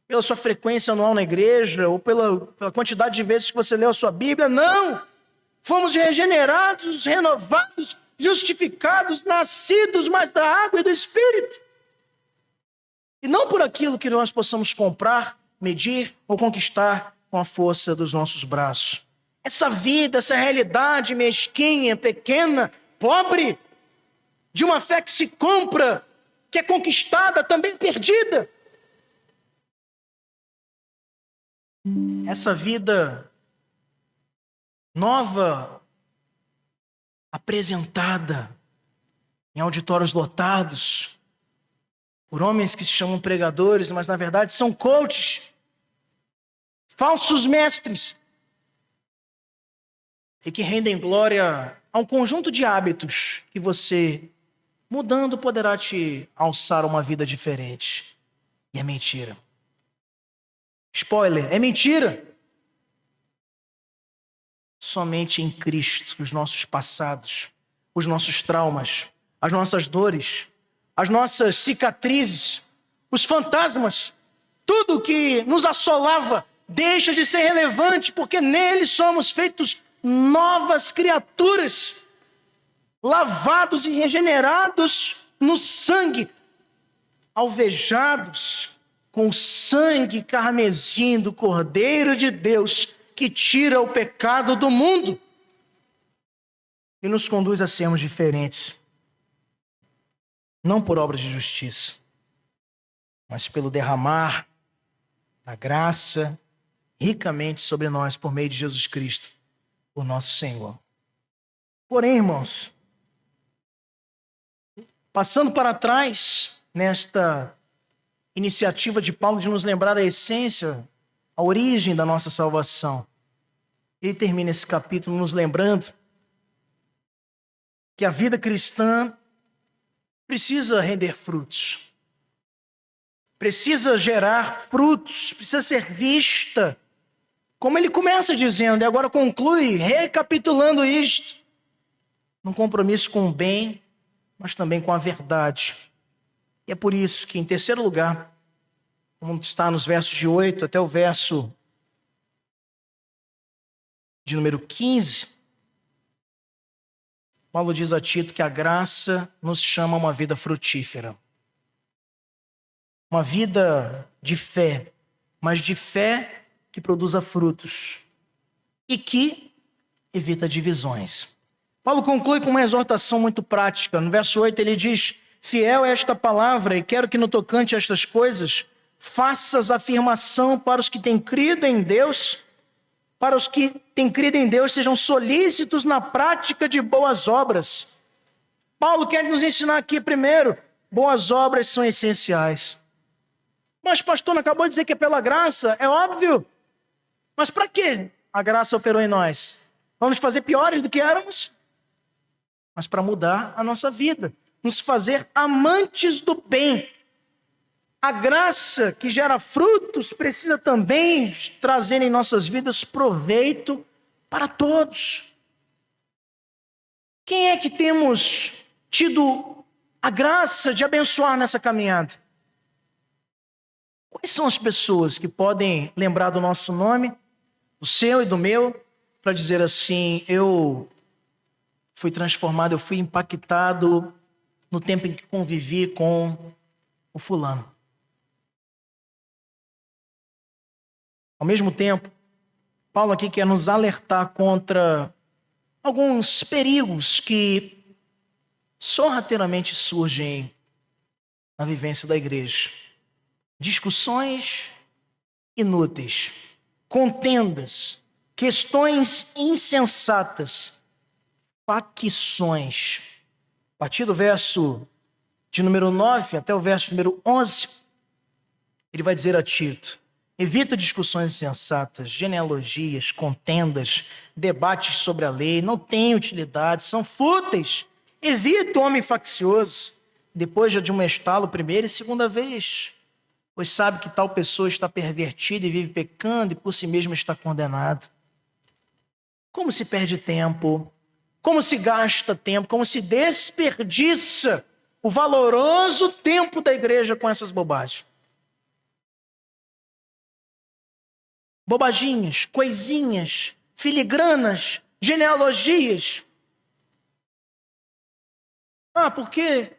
pela sua frequência anual na igreja, ou pela quantidade de vezes que você leu a sua Bíblia. Não! Fomos regenerados, renovados, justificados, nascidos mais da água e do Espírito. E não por aquilo que nós possamos comprar, medir ou conquistar com a força dos nossos braços. Essa vida, essa realidade mesquinha, pequena, pobre, de uma fé que se compra, que é conquistada, também perdida. Essa vida nova, apresentada em auditórios lotados, por homens que se chamam pregadores, mas na verdade são coaches, falsos mestres, e que rendem glória a um conjunto de hábitos que você, mudando, poderá te alçar uma vida diferente. E é mentira. Spoiler, é mentira. Somente em Cristo os nossos passados, os nossos traumas, as nossas dores, as nossas cicatrizes, os fantasmas, tudo que nos assolava deixa de ser relevante, porque nele somos feitos novas criaturas, lavados e regenerados no sangue, alvejados com o sangue carmesim do Cordeiro de Deus, que tira o pecado do mundo e nos conduz a sermos diferentes, não por obras de justiça, mas pelo derramar da graça ricamente sobre nós por meio de Jesus Cristo, o nosso Senhor. Porém, irmãos, passando para trás nesta iniciativa de Paulo de nos lembrar a essência, a origem da nossa salvação, ele termina esse capítulo nos lembrando que a vida cristã precisa render frutos, precisa gerar frutos, precisa ser vista, como ele começa dizendo, e agora conclui recapitulando isto, num compromisso com o bem, mas também com a verdade. E é por isso que, em terceiro lugar, como está nos versos de 8 até o verso de número 15, Paulo diz a Tito que a graça nos chama a uma vida frutífera. Uma vida de fé, mas de fé que produza frutos e que evita divisões. Paulo conclui com uma exortação muito prática. No verso 8 ele diz: fiel é esta palavra, e quero que no tocante a estas coisas faças afirmação para os que têm crido em Deus, para os que têm crido em Deus sejam solícitos na prática de boas obras. Paulo quer nos ensinar aqui primeiro, boas obras são essenciais. Mas pastor, não acabou de dizer que é pela graça? É óbvio. Mas para que a graça operou em nós? Vamos fazer piores do que éramos? Mas para mudar a nossa vida, nos fazer amantes do bem. A graça que gera frutos precisa também trazer em nossas vidas proveito para todos. Quem é que temos tido a graça de abençoar nessa caminhada? Quais são as pessoas que podem lembrar do nosso nome, do seu e do meu, para dizer assim: eu fui transformado, eu fui impactado no tempo em que convivi com o fulano? Ao mesmo tempo, Paulo aqui quer nos alertar contra alguns perigos que sorrateiramente surgem na vivência da igreja. Discussões inúteis, contendas, questões insensatas, facções. A partir do verso de número 9 até o verso número 11, ele vai dizer a Tito: evita discussões insensatas, genealogias, contendas, debates sobre a lei, não têm utilidade, são fúteis. Evita o homem faccioso, depois de admoestá-lo primeira e segunda vez, pois sabe que tal pessoa está pervertida e vive pecando e por si mesma está condenada. Como se perde tempo, como se gasta tempo, como se desperdiça o valoroso tempo da igreja com essas bobagens. Bobaginhas, coisinhas, filigranas, genealogias. Porque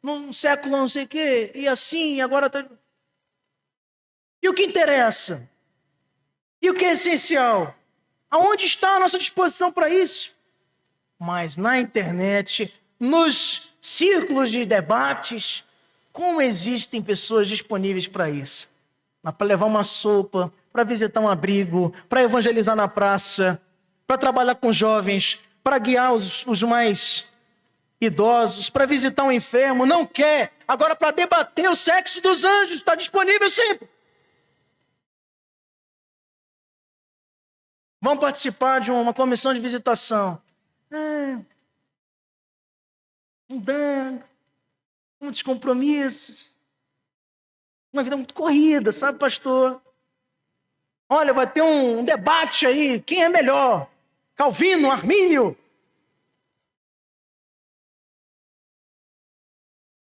num século não sei o quê, e assim, agora tá... E o que interessa? E o que é essencial? Aonde está a nossa disposição para isso? Mas na internet, nos círculos de debates, como existem pessoas disponíveis para isso? Para levar uma sopa, para visitar um abrigo, para evangelizar na praça, para trabalhar com jovens, para guiar os mais idosos, para visitar um enfermo, não quer. Agora, para debater o sexo dos anjos, está disponível sempre. Vão participar de uma comissão de visitação. Não dá, muitos compromissos. Uma vida muito corrida, sabe, pastor? Olha, vai ter um debate aí, quem é melhor? Calvino, Armínio?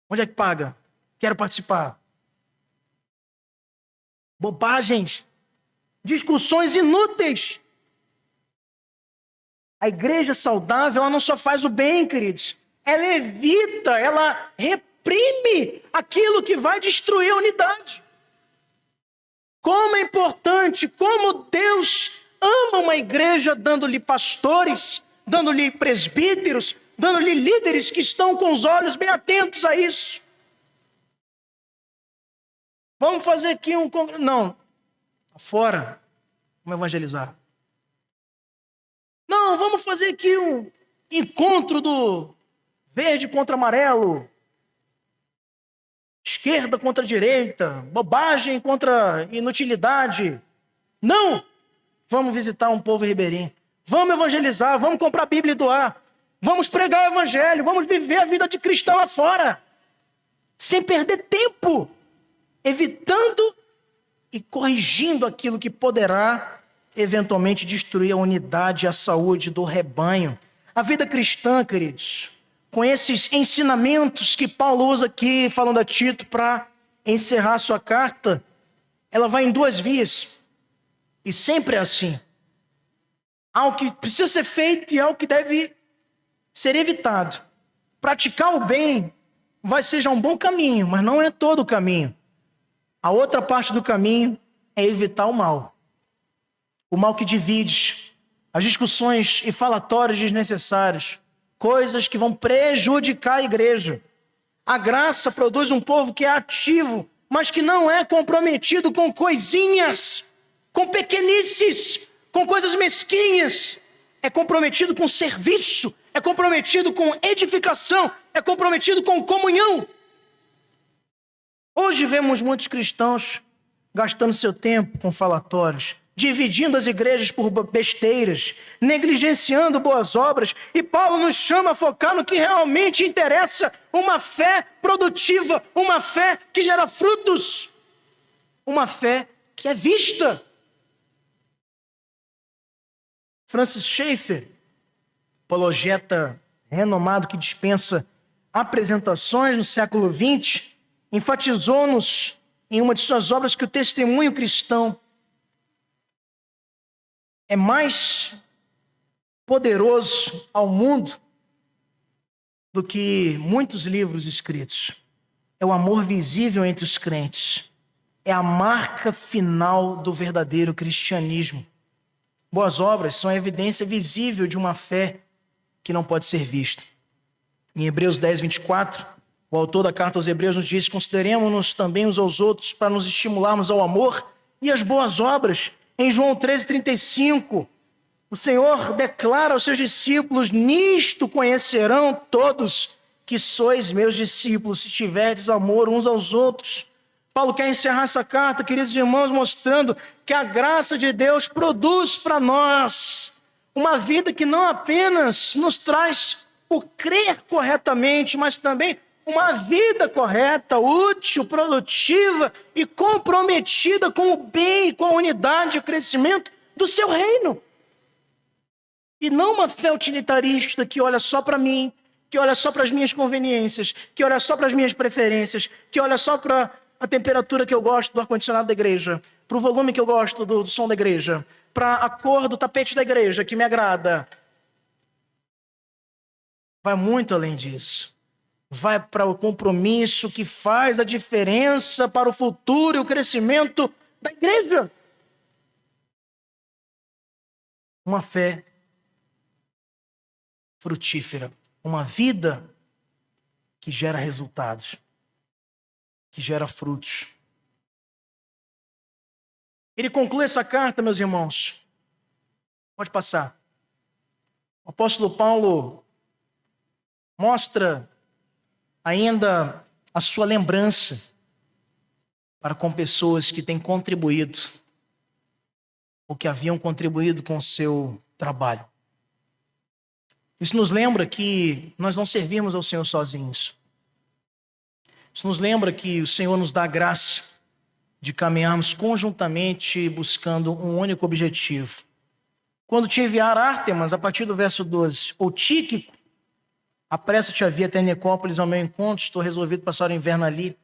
Onde é que paga? Quero participar. Bobagens, discussões inúteis. A igreja saudável, ela não só faz o bem, queridos. Ela evita, ela reprime aquilo que vai destruir a unidade. Como é importante, como Deus ama uma igreja dando-lhe pastores, dando-lhe presbíteros, dando-lhe líderes que estão com os olhos bem atentos a isso. Vamos fazer aqui um... Não, fora, vamos evangelizar. Não, vamos fazer aqui um encontro do verde contra amarelo, esquerda contra direita, bobagem contra inutilidade. Não! Vamos visitar um povo ribeirinho. Vamos evangelizar, vamos comprar a Bíblia e doar. Vamos pregar o evangelho, vamos viver a vida de cristão lá fora. Sem perder tempo. Evitando e corrigindo aquilo que poderá eventualmente destruir a unidade e a saúde do rebanho. A vida cristã, queridos, com esses ensinamentos que Paulo usa aqui, falando a Tito, para encerrar sua carta, ela vai em duas vias. E sempre é assim. Há o que precisa ser feito e há o que deve ser evitado. Praticar o bem vai ser já um bom caminho, mas não é todo o caminho. A outra parte do caminho é evitar o mal. O mal que divide, as discussões e falatórios desnecessários, coisas que vão prejudicar a igreja. A graça produz um povo que é ativo, mas que não é comprometido com coisinhas, com pequenices, com coisas mesquinhas. É comprometido com serviço, é comprometido com edificação, é comprometido com comunhão. Hoje vemos muitos cristãos gastando seu tempo com falatórios, dividindo as igrejas por besteiras, negligenciando boas obras. E Paulo nos chama a focar no que realmente interessa, uma fé produtiva, uma fé que gera frutos, uma fé que é vista. Francis Schaeffer, apologeta renomado que dispensa apresentações no século XX, enfatizou-nos em uma de suas obras que o testemunho cristão é mais poderoso ao mundo do que muitos livros escritos. É o amor visível entre os crentes. É a marca final do verdadeiro cristianismo. Boas obras são a evidência visível de uma fé que não pode ser vista. Em Hebreus 10, 24, o autor da carta aos Hebreus nos diz: consideremos-nos também uns aos outros para nos estimularmos ao amor e às boas obras. Em João 13, 35, o Senhor declara aos seus discípulos: nisto conhecerão todos que sois meus discípulos, se tiverdes amor uns aos outros. Paulo quer encerrar essa carta, queridos irmãos, mostrando que a graça de Deus produz para nós uma vida que não apenas nos traz o crer corretamente, mas também uma vida correta, útil, produtiva e comprometida com o bem, com a unidade e o crescimento do seu reino. E não uma fé utilitarista que olha só para mim, que olha só para as minhas conveniências, que olha só para as minhas preferências, que olha só para a temperatura que eu gosto do ar-condicionado da igreja, para o volume que eu gosto do som da igreja, para a cor do tapete da igreja que me agrada. Vai muito além disso. Vai para o compromisso que faz a diferença para o futuro e o crescimento da igreja. Uma fé frutífera, uma vida que gera resultados, que gera frutos. Ele conclui essa carta, meus irmãos. Pode passar. O apóstolo Paulo mostra ainda a sua lembrança para com pessoas que têm contribuído ou que haviam contribuído com o seu trabalho. Isso nos lembra que nós não servimos ao Senhor sozinhos. Isso nos lembra que o Senhor nos dá a graça de caminharmos conjuntamente buscando um único objetivo. Quando te enviar Ártemas, a partir do verso 12, ou Tíquico, apressa-te a vir até Nicópolis ao meu encontro, estou resolvido passar o inverno ali.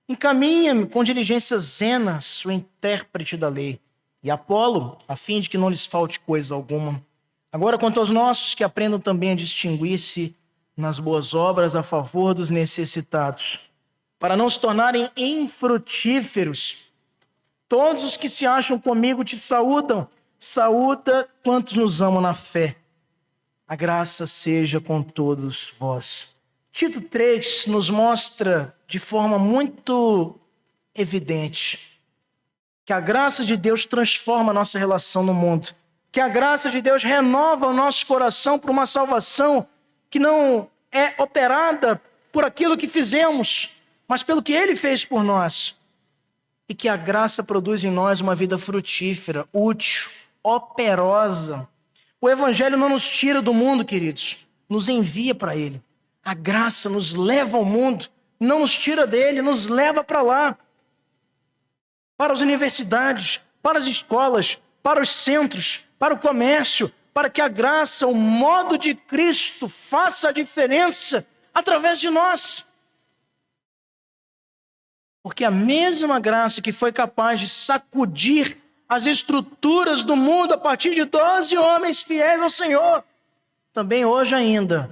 Encaminha-me com diligência Zenas, o intérprete da lei, e Apolo, a fim de que não lhes falte coisa alguma. Agora, quanto aos nossos, que aprendam também a distinguir-se nas boas obras a favor dos necessitados, para não se tornarem infrutíferos. Todos os que se acham comigo te saúdam. Saúda quantos nos amam na fé. A graça seja com todos vós. Tito 3 nos mostra de forma muito evidente que a graça de Deus transforma a nossa relação no mundo. Que a graça de Deus renova o nosso coração para uma salvação que não é operada por aquilo que fizemos, mas pelo que Ele fez por nós. E que a graça produz em nós uma vida frutífera, útil, operosa. O Evangelho não nos tira do mundo, queridos, nos envia para Ele. A graça nos leva ao mundo, não nos tira dele, nos leva para lá. Para as universidades, para as escolas, para os centros, para o comércio, para que a graça, o modo de Cristo faça a diferença através de nós. Porque a mesma graça que foi capaz de sacudir as estruturas do mundo a partir de 12 homens fiéis ao Senhor, também hoje ainda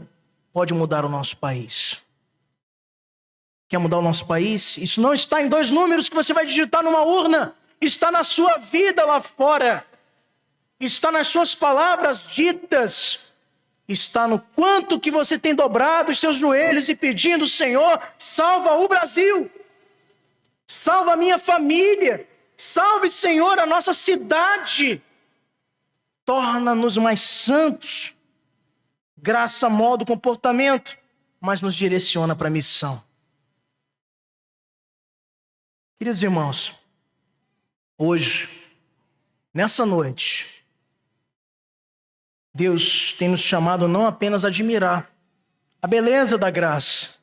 pode mudar o nosso país. Quer mudar o nosso país? Isso não está em 2 números que você vai digitar numa urna. Está na sua vida lá fora. Está nas suas palavras ditas. Está no quanto que você tem dobrado os seus joelhos e pedindo: Senhor, salva o Brasil. Salva a minha família. Salve, Senhor, a nossa cidade. Torna-nos mais santos. Graça, modo, comportamento, mas nos direciona para a missão. Queridos irmãos, hoje, Nessa noite, Deus tem nos chamado não apenas a admirar a beleza da graça,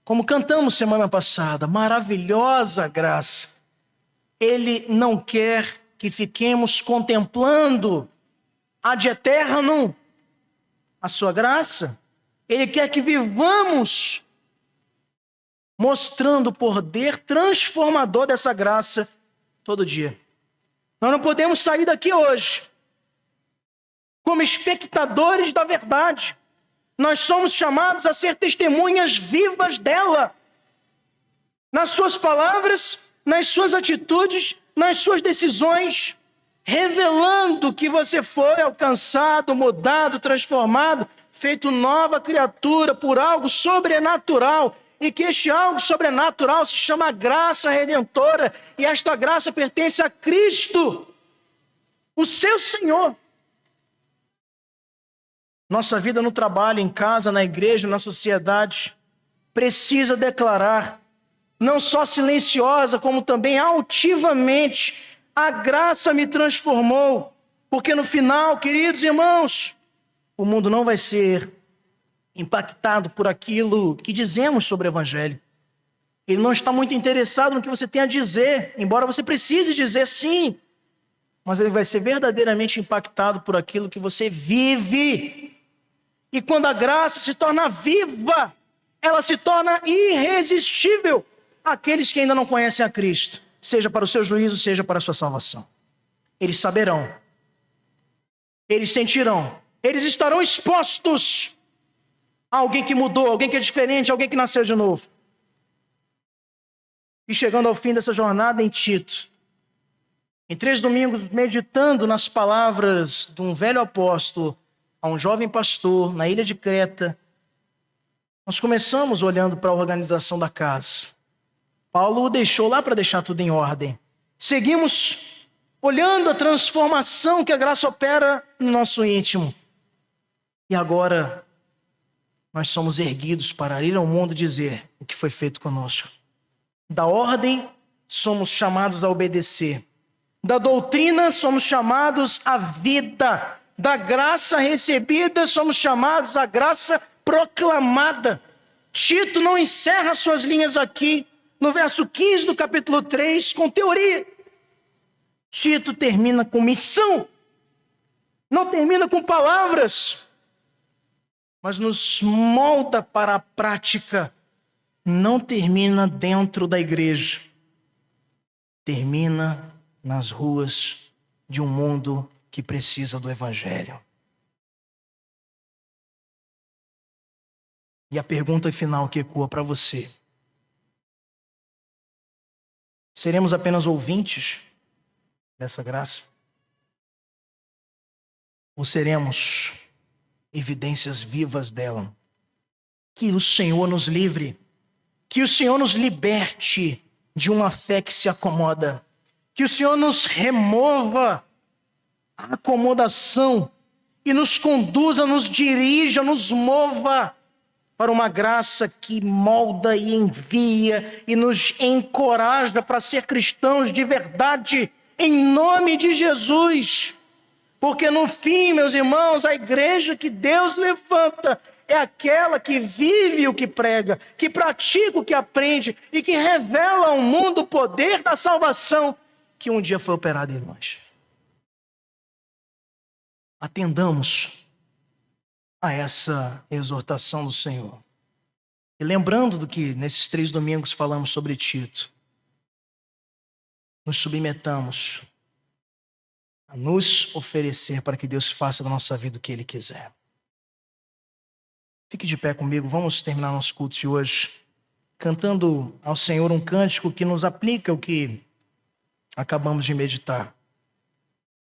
como cantamos semana passada, maravilhosa graça. Ele não quer que fiquemos contemplando ad eternum a sua graça. Ele quer que vivamos mostrando o poder transformador dessa graça todo dia. Nós não podemos sair daqui hoje como espectadores da verdade. Nós somos chamados a ser testemunhas vivas dela. Nas suas palavras, nas suas atitudes, nas suas decisões, revelando que você foi alcançado, mudado, transformado, feito nova criatura por algo sobrenatural, e que este algo sobrenatural se chama graça redentora, e esta graça pertence a Cristo, o seu Senhor. Nossa vida no trabalho, em casa, na igreja, na sociedade, precisa declarar, não só silenciosa, como também altivamente, a graça me transformou. Porque no final, queridos irmãos, o mundo não vai ser impactado por aquilo que dizemos sobre o Evangelho. Ele não está muito interessado no que você tem a dizer, embora você precise dizer sim, mas ele vai ser verdadeiramente impactado por aquilo que você vive. E quando a graça se torna viva, ela se torna irresistível àqueles que ainda não conhecem a Cristo, seja para o seu juízo, seja para a sua salvação. Eles saberão, eles sentirão, eles estarão expostos a alguém que mudou, alguém que é diferente, alguém que nasceu de novo. E chegando ao fim dessa jornada em Tito, em 3 domingos, meditando nas palavras de um velho apóstolo a um jovem pastor na ilha de Creta, nós começamos olhando para a organização da casa. Paulo o deixou lá para deixar tudo em ordem. Seguimos olhando a transformação que a graça opera no nosso íntimo. E agora nós somos erguidos para ir ao mundo dizer o que foi feito conosco. Da ordem, somos chamados a obedecer. Da doutrina, somos chamados à vida. Da graça recebida, somos chamados à graça proclamada. Tito não encerra suas linhas aqui, no verso 15 do capítulo 3, com teoria. Tito termina com missão. Não termina com palavras, mas nos molda para a prática. Não termina dentro da igreja. Termina nas ruas de um mundo que precisa do Evangelho. E a pergunta final que ecoa para você: seremos apenas ouvintes dessa graça? Ou seremos evidências vivas dela? Que o Senhor nos livre, que o Senhor nos liberte de uma fé que se acomoda, que o Senhor nos remova a acomodação e nos conduza, nos dirija, nos mova para uma graça que molda e envia e nos encoraja para ser cristãos de verdade, em nome de Jesus. Porque no fim, meus irmãos, a igreja que Deus levanta é aquela que vive o que prega, que pratica o que aprende e que revela ao mundo o poder da salvação que um dia foi operado em nós. Atendamos a essa exortação do Senhor. E lembrando do que nesses 3 domingos falamos sobre Tito, nos submetamos a nos oferecer para que Deus faça da nossa vida o que Ele quiser. Fique de pé comigo, vamos terminar nosso culto de hoje cantando ao Senhor um cântico que nos aplica o que acabamos de meditar.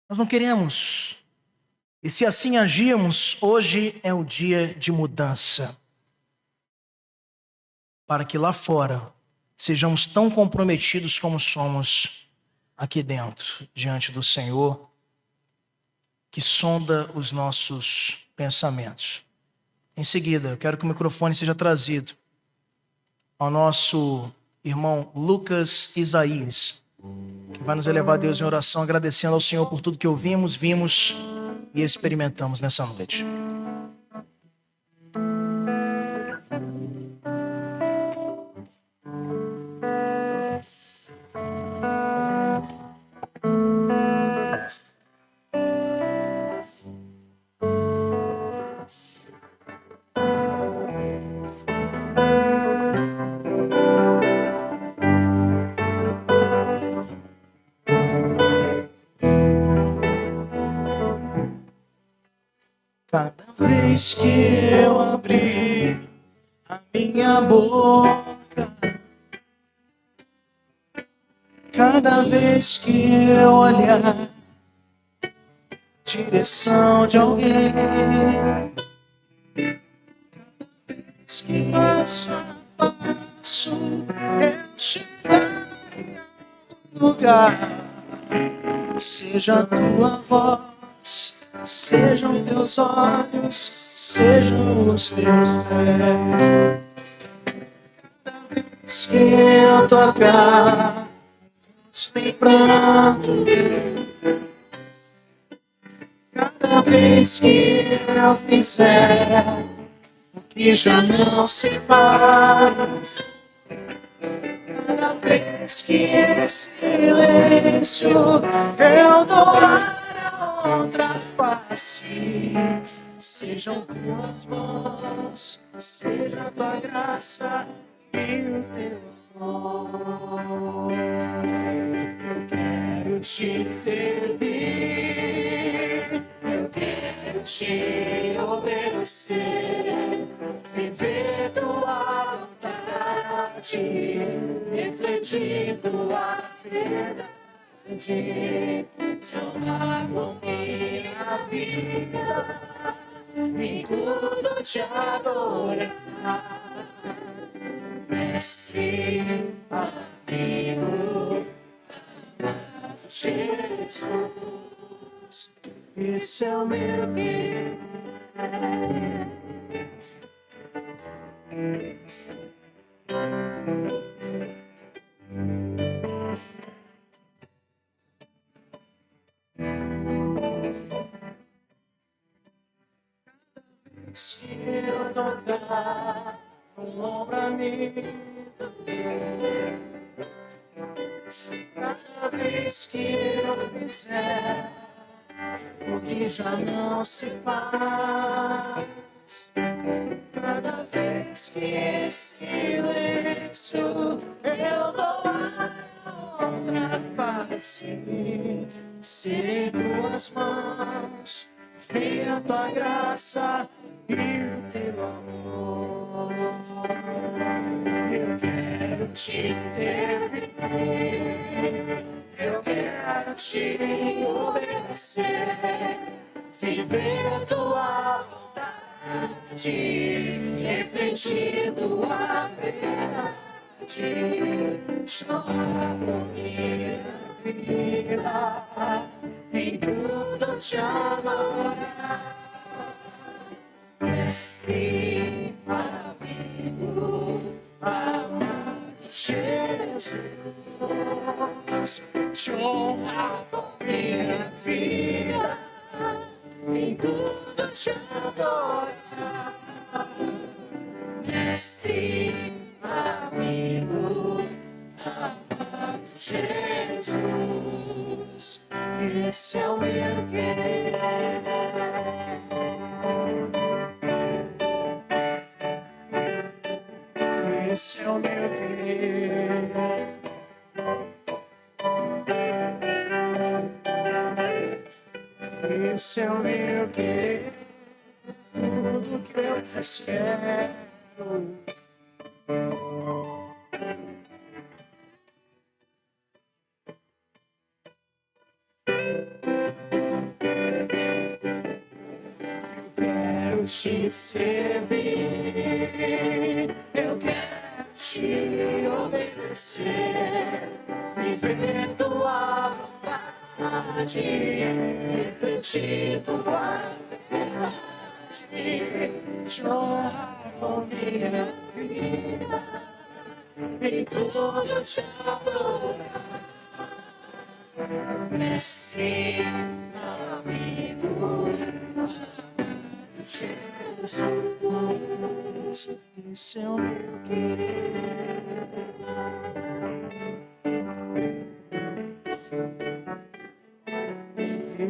Nós não queremos, e se assim agirmos, hoje é o dia de mudança, para que lá fora sejamos tão comprometidos como somos aqui dentro, diante do Senhor, que sonda os nossos pensamentos. Em seguida, eu quero que o microfone seja trazido ao nosso irmão Lucas Isaías, que vai nos elevar a Deus em oração, agradecendo ao Senhor por tudo que ouvimos, vimos e experimentamos nessa noite. Cada vez que eu abri a minha boca, cada vez que eu olhar na direção de alguém, cada vez que passo a passo eu chegar no lugar, seja a tua voz, sejam teus olhos, sejam os teus pés. Cada vez que eu tocar, sem pranto. Cada vez que eu fizer o que já não se faz, cada vez que esse silêncio eu dou a outra face, sejam tuas mãos, seja a tua graça e o teu amor. Eu quero te servir, eu quero te obedecer, viver tua vontade, refletir tua verdade, jogar com minha vida, em tudo te adorar, mestre, amigo, amado Jesus, esse é o meu querer. Se eu tocar um ombro amigo, cada vez que eu fizer o que já não se faz, cada vez que esse silêncio eu dou a outra face, serei tuas mãos, ver a tua graça e o teu amor. Eu quero te servir, eu quero te obedecer, viver a tua vontade, refletir tua verdade, chorar com minha vida, em tudo te adorar, mestre, amigo, amado Jesus, te honrar com minha vida, em tudo te adorar, mestre, amigo, amado Jesus, esse é o meu querer. Esse é o meu querer. Esse é o meu querer. Tudo que eu mais quero. Eu quero te servir. Eu quero te obedecer, viver tua vontade, refletir tua verdade, chorar com minha vida, em tudo te adorar, Mestre, amigo, Jesus, esse é o meu querer.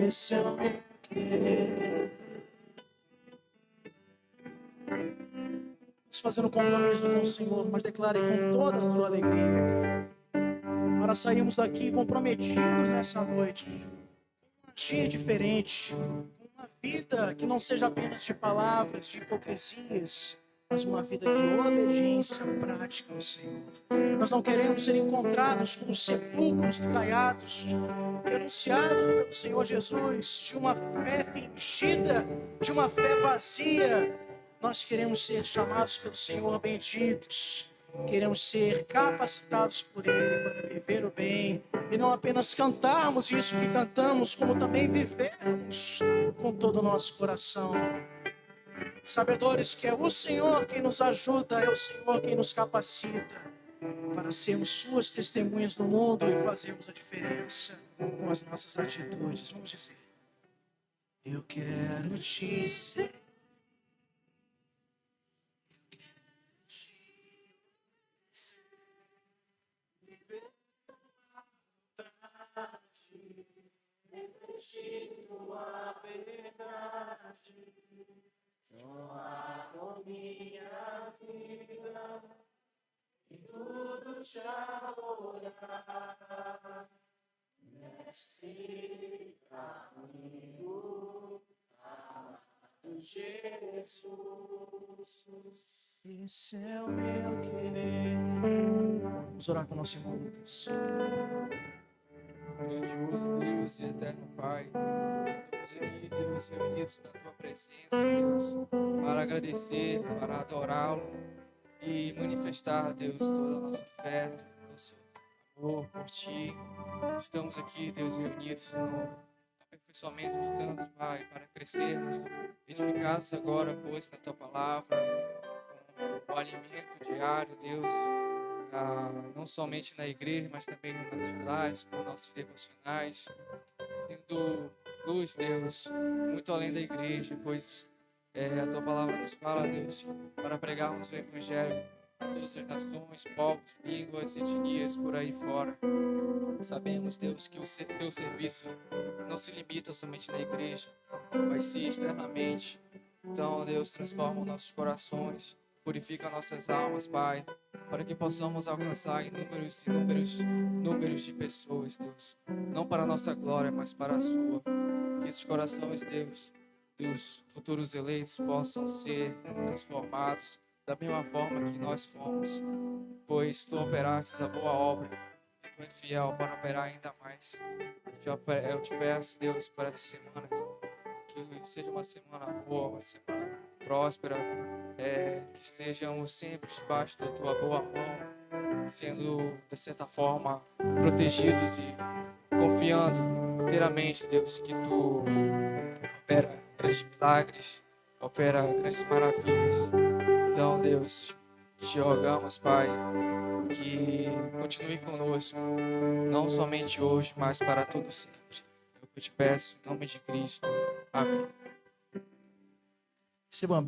Esse é o meu querer. Vamos fazendo compromisso com o Senhor, mas declare com toda a sua alegria. Para sairmos daqui comprometidos nessa noite, um agir diferente, uma vida que não seja apenas de palavras, de hipocrisias, mas uma vida de obediência prática ao Senhor. Nós não queremos ser encontrados como sepulcros caiados, denunciados pelo Senhor Jesus, de uma fé fingida, de uma fé vazia. Nós queremos ser chamados pelo Senhor benditos. Queremos ser capacitados por Ele para viver o bem. E não apenas cantarmos isso que cantamos, como também vivermos com todo o nosso coração. Sabedores que é o Senhor quem nos ajuda, é o Senhor quem nos capacita para sermos suas testemunhas no mundo e fazermos a diferença com as nossas atitudes. Vamos dizer: eu quero te ser. Tua verdade, com minha vida e tudo te adorar, mestre, amigo, amado Jesus, esse é o meu querer. Vamos orar com o nosso irmão Lucas. Grandioso Deus e eterno Pai, estamos aqui, Deus, reunidos na Tua presença, Deus, para agradecer, para adorá-lo e manifestar, Deus, toda a nossa fé, todo o nosso amor por Ti. Estamos aqui, Deus, reunidos no aperfeiçoamento dos santos, Pai, para crescermos, edificados agora, pois, na Tua palavra, com o alimento diário, Deus, não somente na igreja, mas também nas lares, com nossos devocionais, sendo luz, Deus, muito além da igreja, pois a Tua palavra nos fala, Deus, para pregarmos o Evangelho a todas as nações, povos, línguas, etnias, por aí fora. Sabemos, Deus, que o Teu serviço não se limita somente na igreja, mas sim externamente. Então, Deus, transforma nossos corações, purifica nossas almas, Pai, para que possamos alcançar inúmeros de pessoas, Deus. Não para a nossa glória, mas para a Sua. Que esses corações, Deus, futuros eleitos, possam ser transformados da mesma forma que nós fomos. Pois Tu operastes a boa obra e Tu és fiel para operar ainda mais. Eu te peço, Deus, para essa semana, que seja uma semana boa, uma semana próspera, que estejamos sempre debaixo da Tua boa mão, sendo, de certa forma, protegidos e confiando inteiramente, Deus, que Tu opera grandes milagres, opera grandes maravilhas. Então, Deus, te rogamos, Pai, que continue conosco, não somente hoje, mas para todo sempre. É o que eu te peço, em nome de Cristo. Amém. Recebam